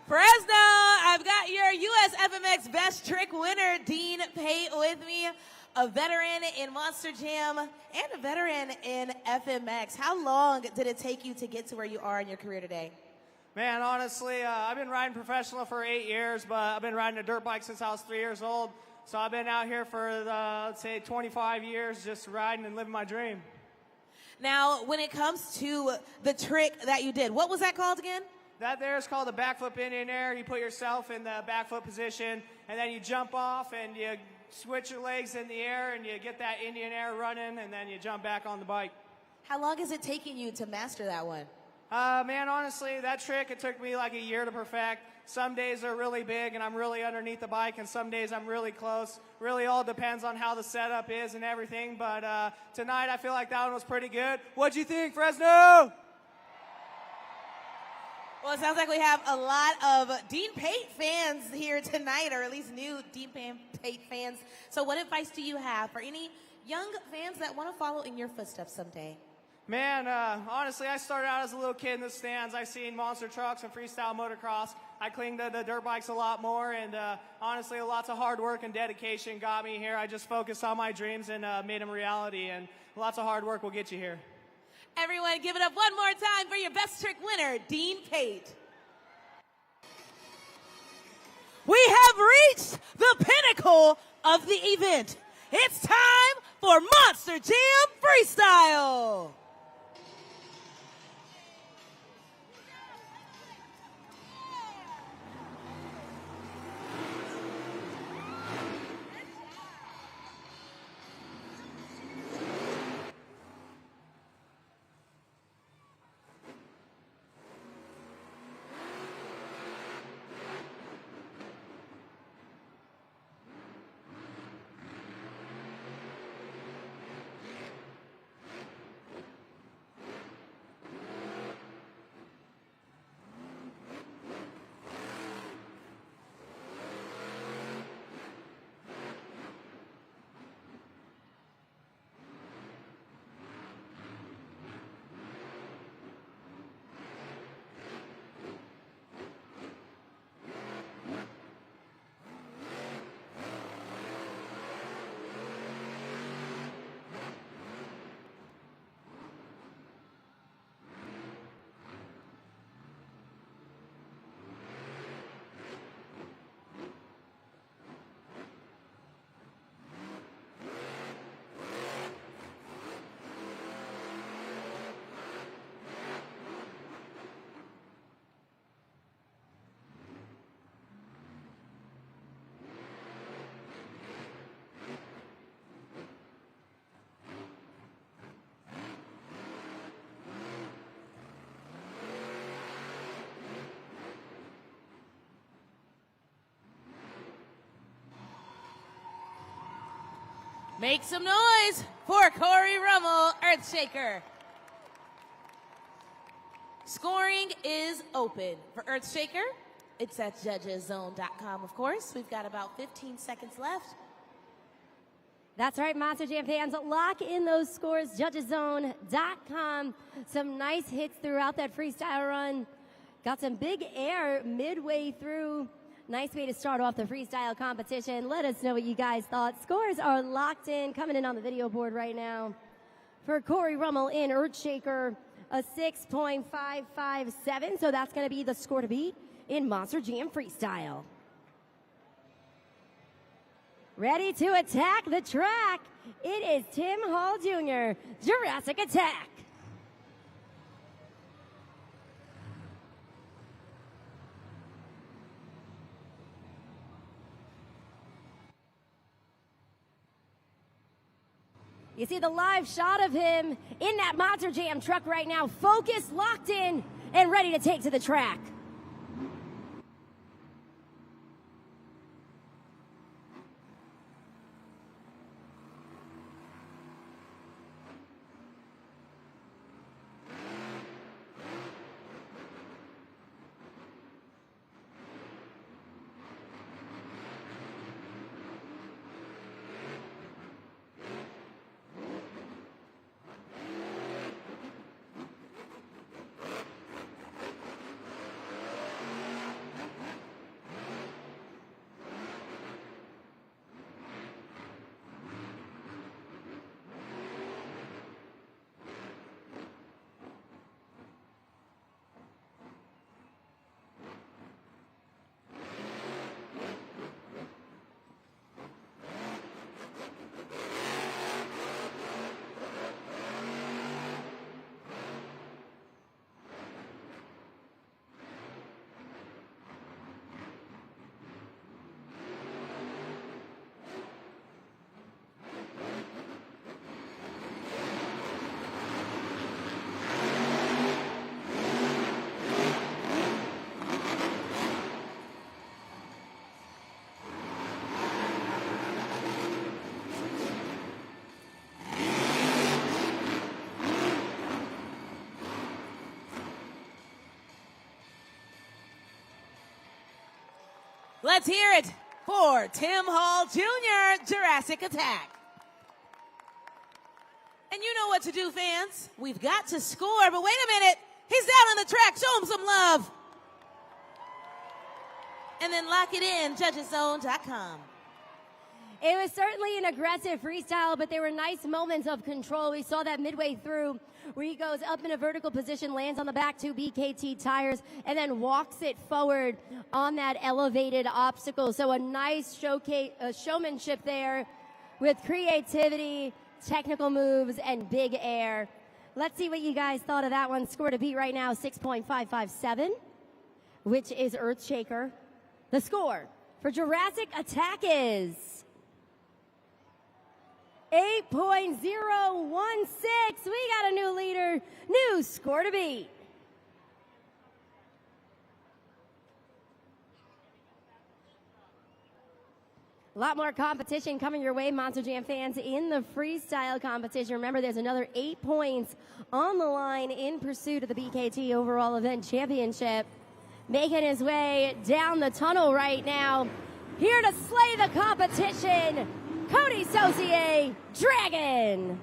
Fresno, I've got your USFMX Best Trick winner, Dean Pate, with me, a veteran in Monster Jam and a veteran in FMX. How long did it take you to get to where you are in your career today? Man, honestly, I've been riding professional for 8 years, but I've been riding a dirt bike since I was 3 years old. So I've been out here for, let's say, 25 years just riding and living my dream. Now, when it comes to the trick that you did, what was that called again? That there is called the backflip Indian air. You put yourself in the backflip position, and then you jump off, and you switch your legs in the air, and you get that Indian air running, and then you jump back on the bike. How long is it taking you to master that one? Man, honestly, that trick, it took me like a year to perfect. Some days are really big, and I'm really underneath the bike, and some days I'm really close. Really all depends on how the setup is and everything, but tonight I feel like that one was pretty good. What'd you think, Fresno? Well, it sounds like we have a lot of Dean Pate fans here tonight, or at least new Dean Pate fans. So what advice do you have for any young fans that want to follow in your footsteps someday? Man, honestly, I started out as a little kid in the stands. I've seen monster trucks and freestyle motocross. I cling to the dirt bikes a lot more, and honestly, lots of hard work and dedication got me here. I just focused on my dreams and made them reality, and lots of hard work will get you here. Everyone, give it up one more time for your best trick winner, Dean Pate. We have reached the pinnacle of the event. It's time for Monster Jam Freestyle. Make some noise for Corey Rummel, Earthshaker. Scoring is open for Earthshaker. It's at judgeszone.com, of course. We've got about 15 seconds left. That's right, Monster Jam fans. Lock in those scores, judgeszone.com. Some nice hits throughout that freestyle run. Got some big air midway through. Nice way to start off the freestyle competition. Let us know what you guys thought. Scores are locked in, coming in on the video board right now. For Corey Rummel in Earthshaker, a 6.557. So that's going to be the score to beat in Monster Jam Freestyle. Ready to attack the track. It is Tim Hall Jr., Jurassic Attack. You see the live shot of him in that Monster Jam truck right now, focused, locked in, and ready to take to the track. Let's hear it for Tim Hall Jr., Jurassic Attack. And you know what to do, fans. We've got to score, but wait a minute. He's down on the track. Show him some love. And then lock it in, judgeszone.com. It was certainly an aggressive freestyle, but there were nice moments of control. We saw that midway through where he goes up in a vertical position, lands on the back two BKT tires, and then walks it forward on that elevated obstacle. So a nice showmanship there with creativity, technical moves, and big air. Let's see what you guys thought of that one. Score to beat right now, 6.557, which is Earthshaker. The score for Jurassic Attack is 8.016. We got a new leader, new score to beat. A lot more competition coming your way, Monster Jam fans, in the freestyle competition. Remember, there's another 8 points on the line in pursuit of the BKT Overall Event Championship. Making his way down the tunnel right now. Here to slay the competition, Cody Saucier, Dragon.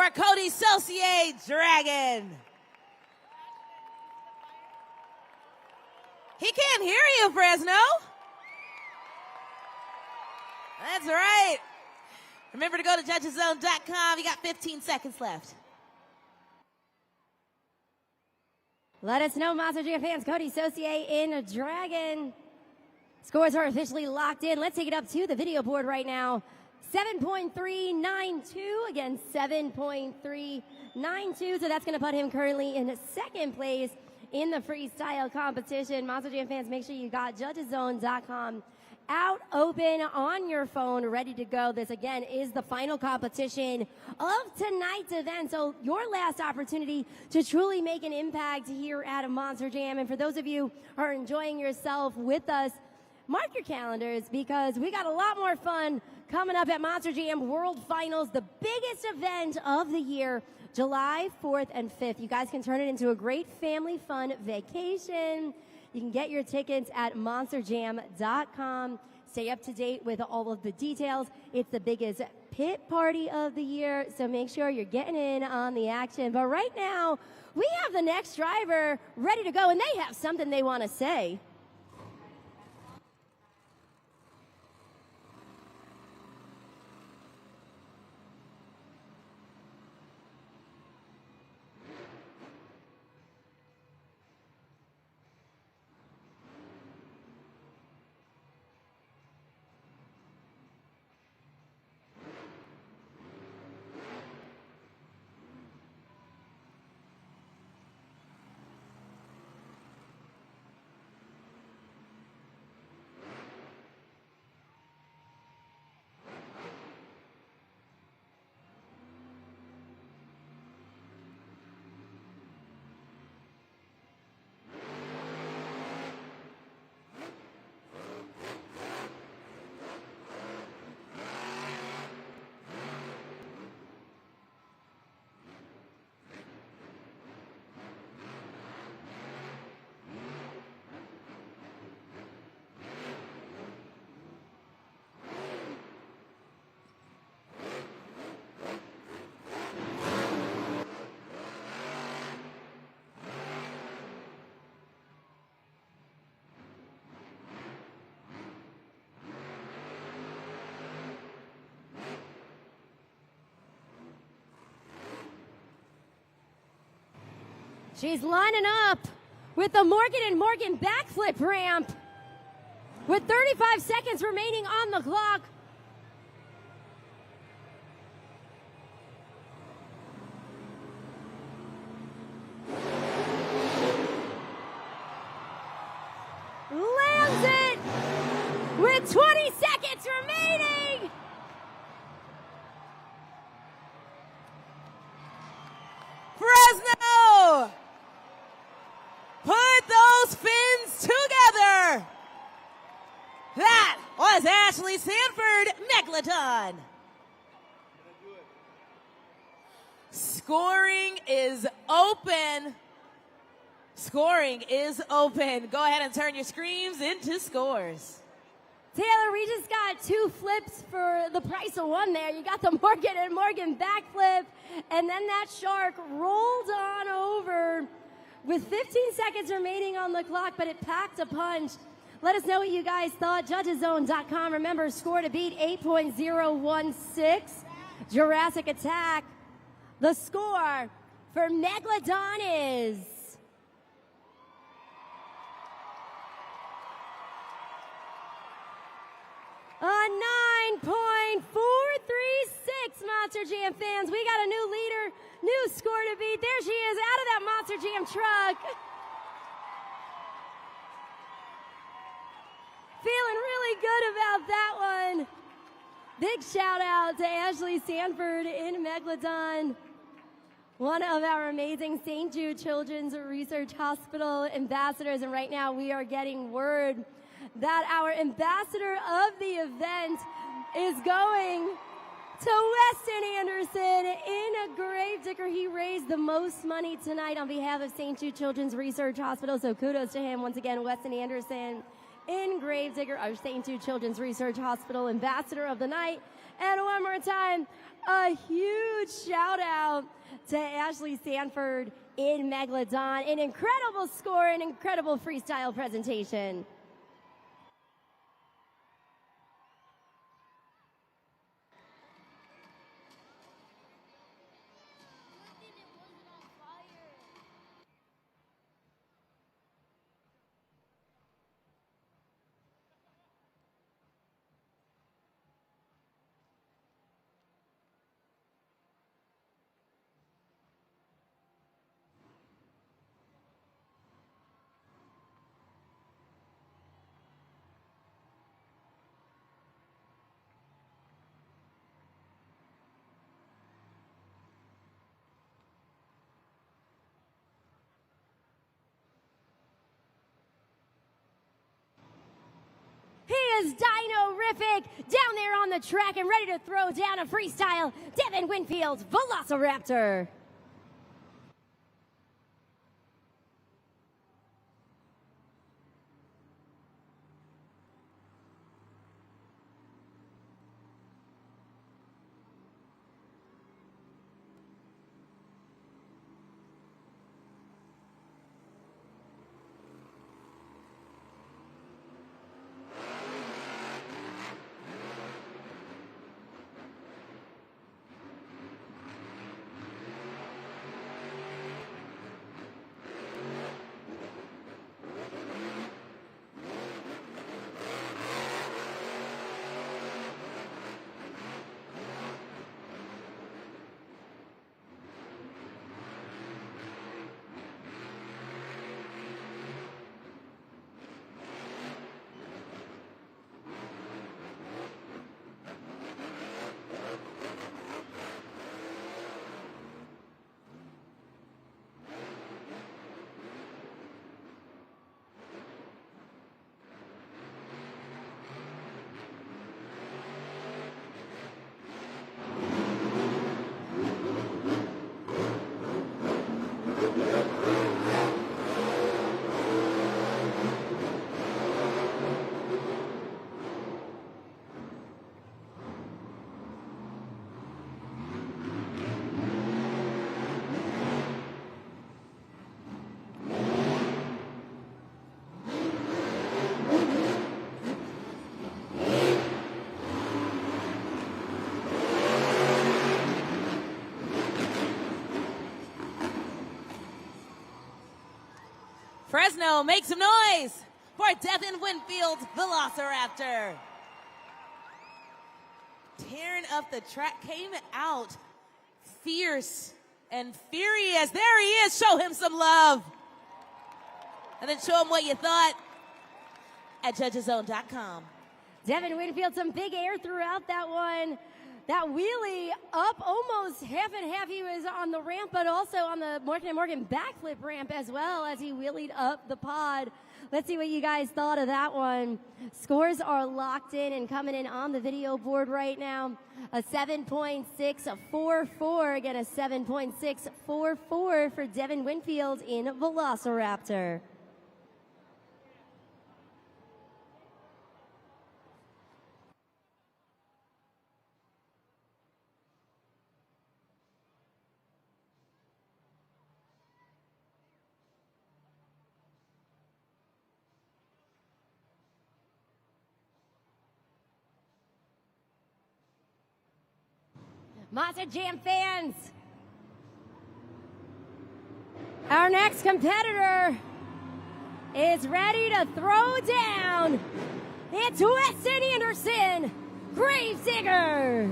our Cody Saucier Dragon. He can't hear you, Fresno. That's right. Remember to go to judgeszone.com. You got 15 seconds left. Let us know, Monster Jam fans. Cody Saucier in a Dragon. Scores are officially locked in. Let's take it up to the video board right now. 7.392 against 7.392. So that's going to put him currently in second place in the freestyle competition. Monster Jam fans, make sure you got judgeszone.com out, open on your phone, ready to go. This, again, is the final competition of tonight's event. So your last opportunity to truly make an impact here at a Monster Jam. And for those of you who are enjoying yourself with us, mark your calendars because we got a lot more fun coming up at Monster Jam World Finals, the biggest event of the year, July 4th and 5th. You guys can turn it into a great family fun vacation. You can get your tickets at monsterjam.com. Stay up to date with all of the details. It's the biggest pit party of the year, so make sure you're getting in on the action. But right now, we have the next driver ready to go, and they have something they want to say. She's lining up with the Morgan & Morgan backflip ramp with 35 seconds remaining on the clock. Lands it with 20 seconds remaining. Fresno! Put those fins together. That was Ashley Sanford, Megalodon. Scoring is open. Scoring is open. Go ahead and turn your screams into scores. Taylor, we just got 2 flips for the price of 1 there. You got the Morgan & Morgan backflip, and then that shark rolled on over with 15 seconds remaining on the clock, but it packed a punch. Let us know what you guys thought. Judgeszone.com. Remember, score to beat 8.016. Jurassic Attack. The score for Megalodon is a 9.436, Monster Jam fans. We got a new leader, new score to beat. There she is, out of that Monster Jam truck. Feeling really good about that one. Big shout out to Ashley Sanford in Megalodon, one of our amazing St. Jude Children's Research Hospital ambassadors. And right now we are getting word that our ambassador of the event is going to Weston Anderson in a gravedigger. He raised the most money tonight on behalf of St. Jude Children's Research Hospital, so kudos to him once again. Weston Anderson in gravedigger, our St. Jude Children's Research Hospital ambassador of the night. And one more time, a huge shout out to Ashley Sanford in Megalodon. An incredible score, an incredible freestyle presentation. He is dino-rific down there on the track and ready to throw down a freestyle. Devin Winfield's Velociraptor. Fresno, make some noise for Devin Winfield's Velociraptor. Tearing up the track, came out fierce and furious. There he is. Show him some love. And then show him what you thought at judgeszone.com. Devin Winfield, some big air throughout that one. That wheelie up almost half and half. He was on the ramp, but also on the Morgan & Morgan backflip ramp as well as he wheelied up the pod. Let's see what you guys thought of that one. Scores are locked in and coming in on the video board right now. A 7.644. Again, a 7.644 for Devin Winfield in Velociraptor. Monster Jam fans, our next competitor is ready to throw down. It's Weston Anderson, Gravedigger.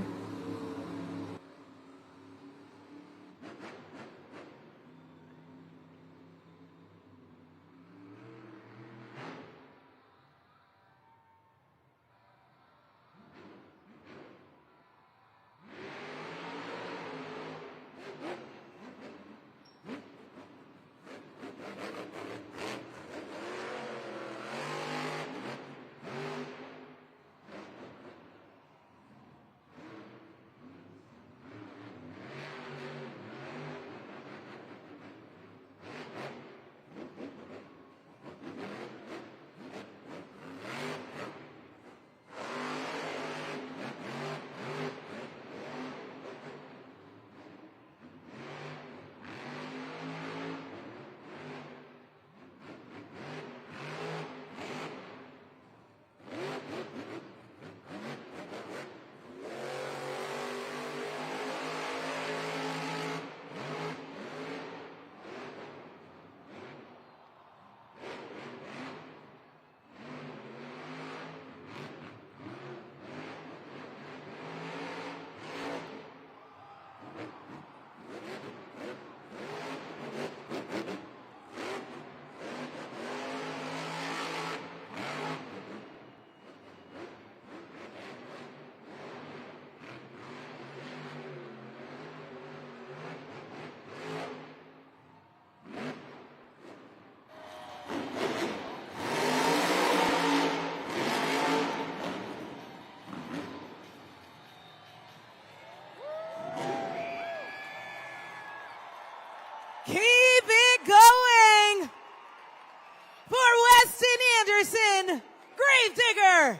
score.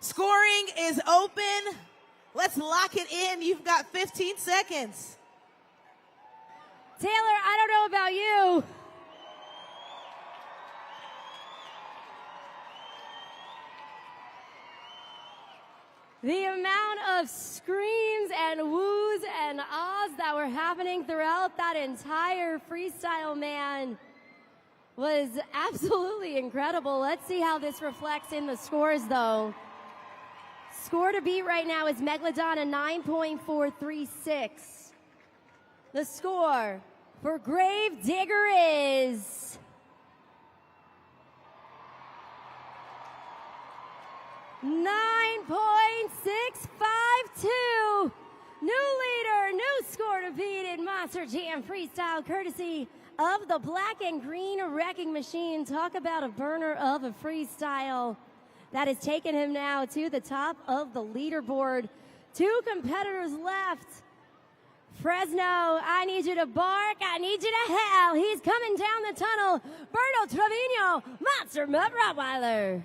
Scoring is open. Let's lock it in. You've got 15 seconds. Taylor, I don't know about you. The amount of screams and woos and ahs that were happening throughout that entire freestyle, man, was absolutely incredible. Let's see how this reflects in the scores, though. Score to beat right now is Megalodon, a 9.436. The score for Grave Digger is 9.652. New leader, new score to beat in Monster Jam Freestyle, courtesy of the Black and Green Wrecking Machine. Talk about a burner of a freestyle that has taken him now to the top of the leaderboard. 2 competitors left. Fresno, I need you to bark. I need you to howl. He's coming down the tunnel. Berto Trevino, Monster Mutt Rottweiler.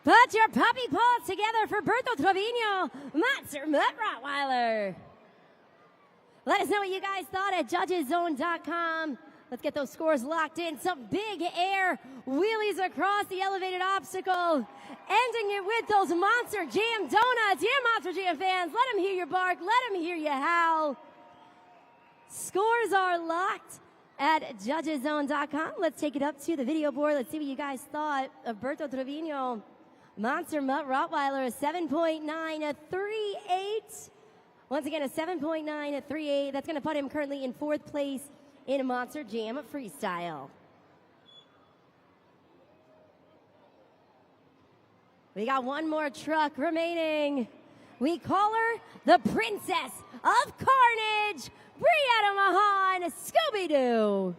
Put your puppy paws together for Berto Trevino, Monster Mutt Rottweiler. Let us know what you guys thought at judgeszone.com. Let's get those scores locked in. Some big air wheelies across the elevated obstacle, ending it with those Monster Jam donuts. Yeah, Monster Jam fans, let them hear you bark. Let them hear you howl. Scores are locked at judgeszone.com. Let's take it up to the video board. Let's see what you guys thought of Berto Trevino, Monster Mutt Rottweiler, a 7.938. Once again, a 7.938. That's going to put him currently in 4th place in Monster Jam Freestyle. We got one more truck remaining. We call her the Princess of Carnage, Brianna Mahan, Scooby-Doo.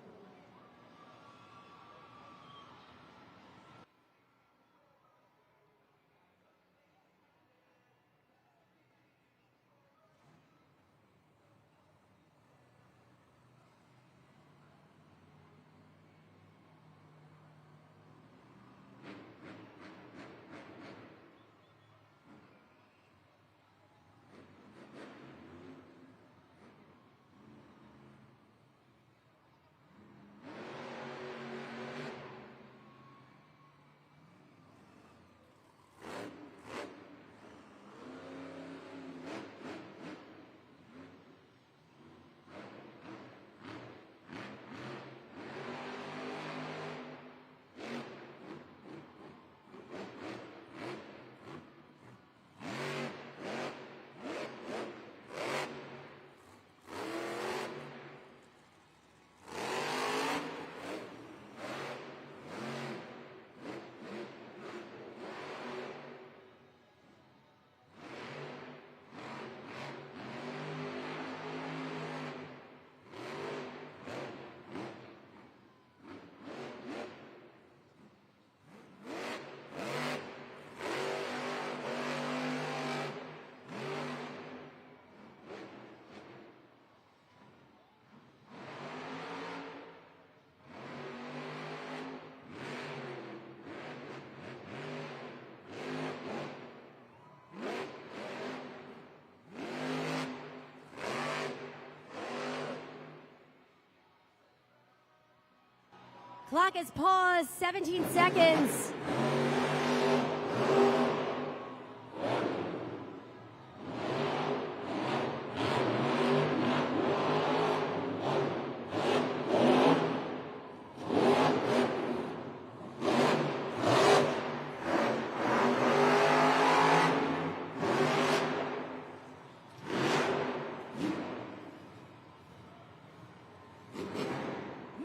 Clock is paused, 17 seconds.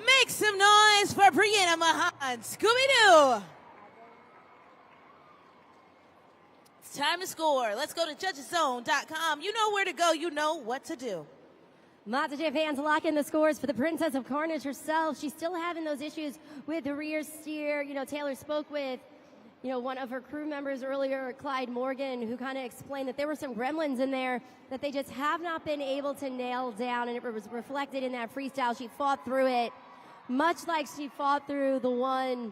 Make some noise for Brianna Mahan, Scooby-Doo. It's time to score. Let's go to judgeszone.com. You know where to go. You know what to do. Monster Jam fans lock in the scores for the Princess of Carnage herself. She's still having those issues with the rear steer. You know, Taylor spoke with, you know, one of her crew members earlier, Clyde Morgan, who kind of explained that there were some gremlins in there that they just have not been able to nail down, and it was reflected in that freestyle. She fought through it, much like she fought through the one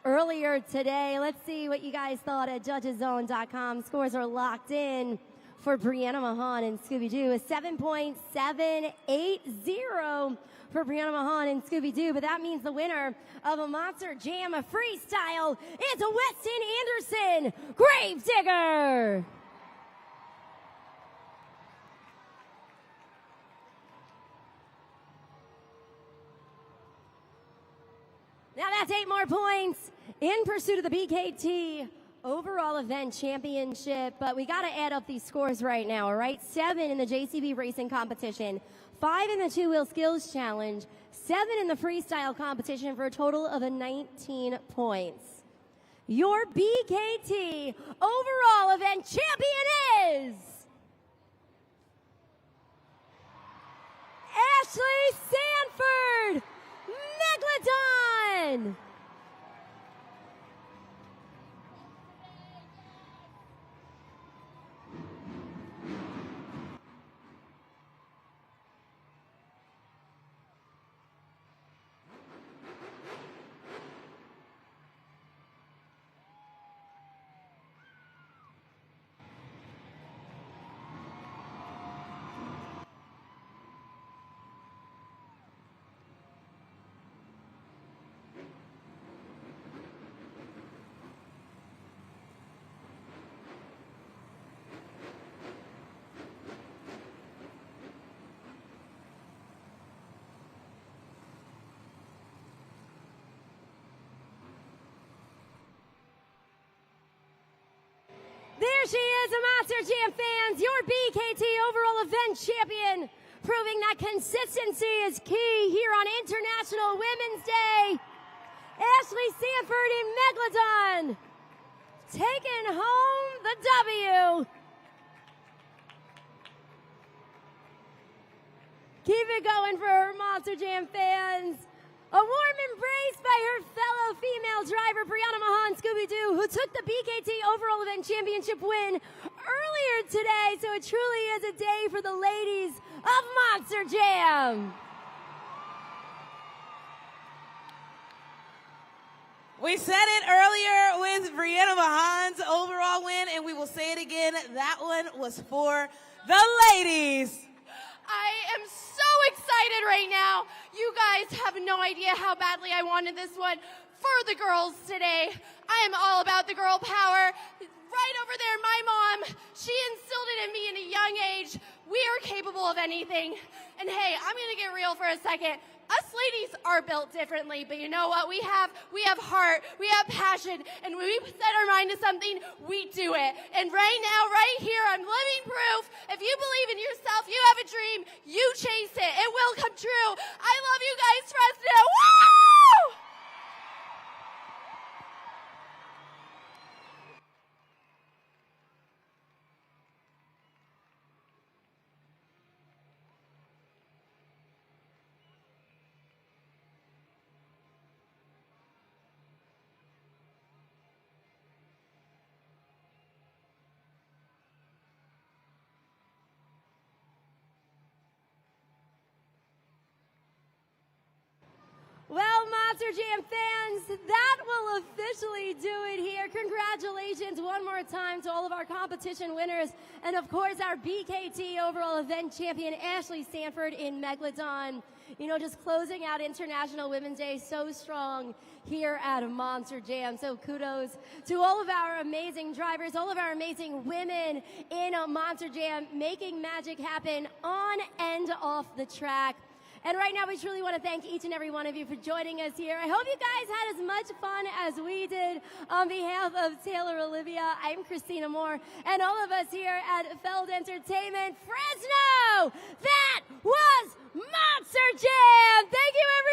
earlier today. Let's see what you guys thought at judgeszone.com. Scores are locked in for Brianna Mahan and Scooby-Doo. A 7.780 for Brianna Mahan and Scooby-Doo, but that means the winner of a Monster Jam freestyle is a Weston Anderson Gravedigger. Now that's 8 more points in pursuit of the BKT overall event championship, but we got to add up these scores right now, all right? 7 in the JCB racing competition, 5 in the two-wheel skills challenge, 7 in the freestyle competition for a total of 19 points. Your BKT overall event champion is Ashley Sanford Megalodon. There she is, a Monster Jam fans, your BKT overall event champion, proving that consistency is key here on International Women's Day. Ashley Sanford and Megalodon taking home the W. Keep it going for her, Monster Jam fans. A warm embrace by her fellow female driver, Brianna Mahan Scooby-Doo, who took the BKT overall event championship win earlier today. So it truly is a day for the ladies of Monster Jam. We said it earlier with Brianna Mahan's overall win, and we will say it again. That one was for the ladies. I am so excited right now. You guys have no idea how badly I wanted this one for the girls today. I am all about the girl power. Right over there, my mom, she instilled it in me in a young age. We are capable of anything. And hey, I'm going to get real for a second. Us ladies are built differently, but you know what? We have heart, we have passion, and when we set our mind to something, we do it. And right now, right here, I'm living proof. If you believe in yourself, you have a dream, you chase it. It will come true. I love you guys, Fresno. Woo! Well, Monster Jam fans, that will officially do it here. Congratulations one more time to all of our competition winners, and of course our BKT overall event champion, Ashley Sanford in Megalodon. You know, just closing out International Women's Day so strong here at Monster Jam. So kudos to all of our amazing drivers, all of our amazing women in Monster Jam, making magic happen on and off the track. And right now, we truly want to thank each and every one of you for joining us here. I hope you guys had as much fun as we did. On behalf of Taylor Olivia, I'm Christina Moore, and all of us here at Feld Entertainment Fresno, that was Monster Jam! Thank you, everyone!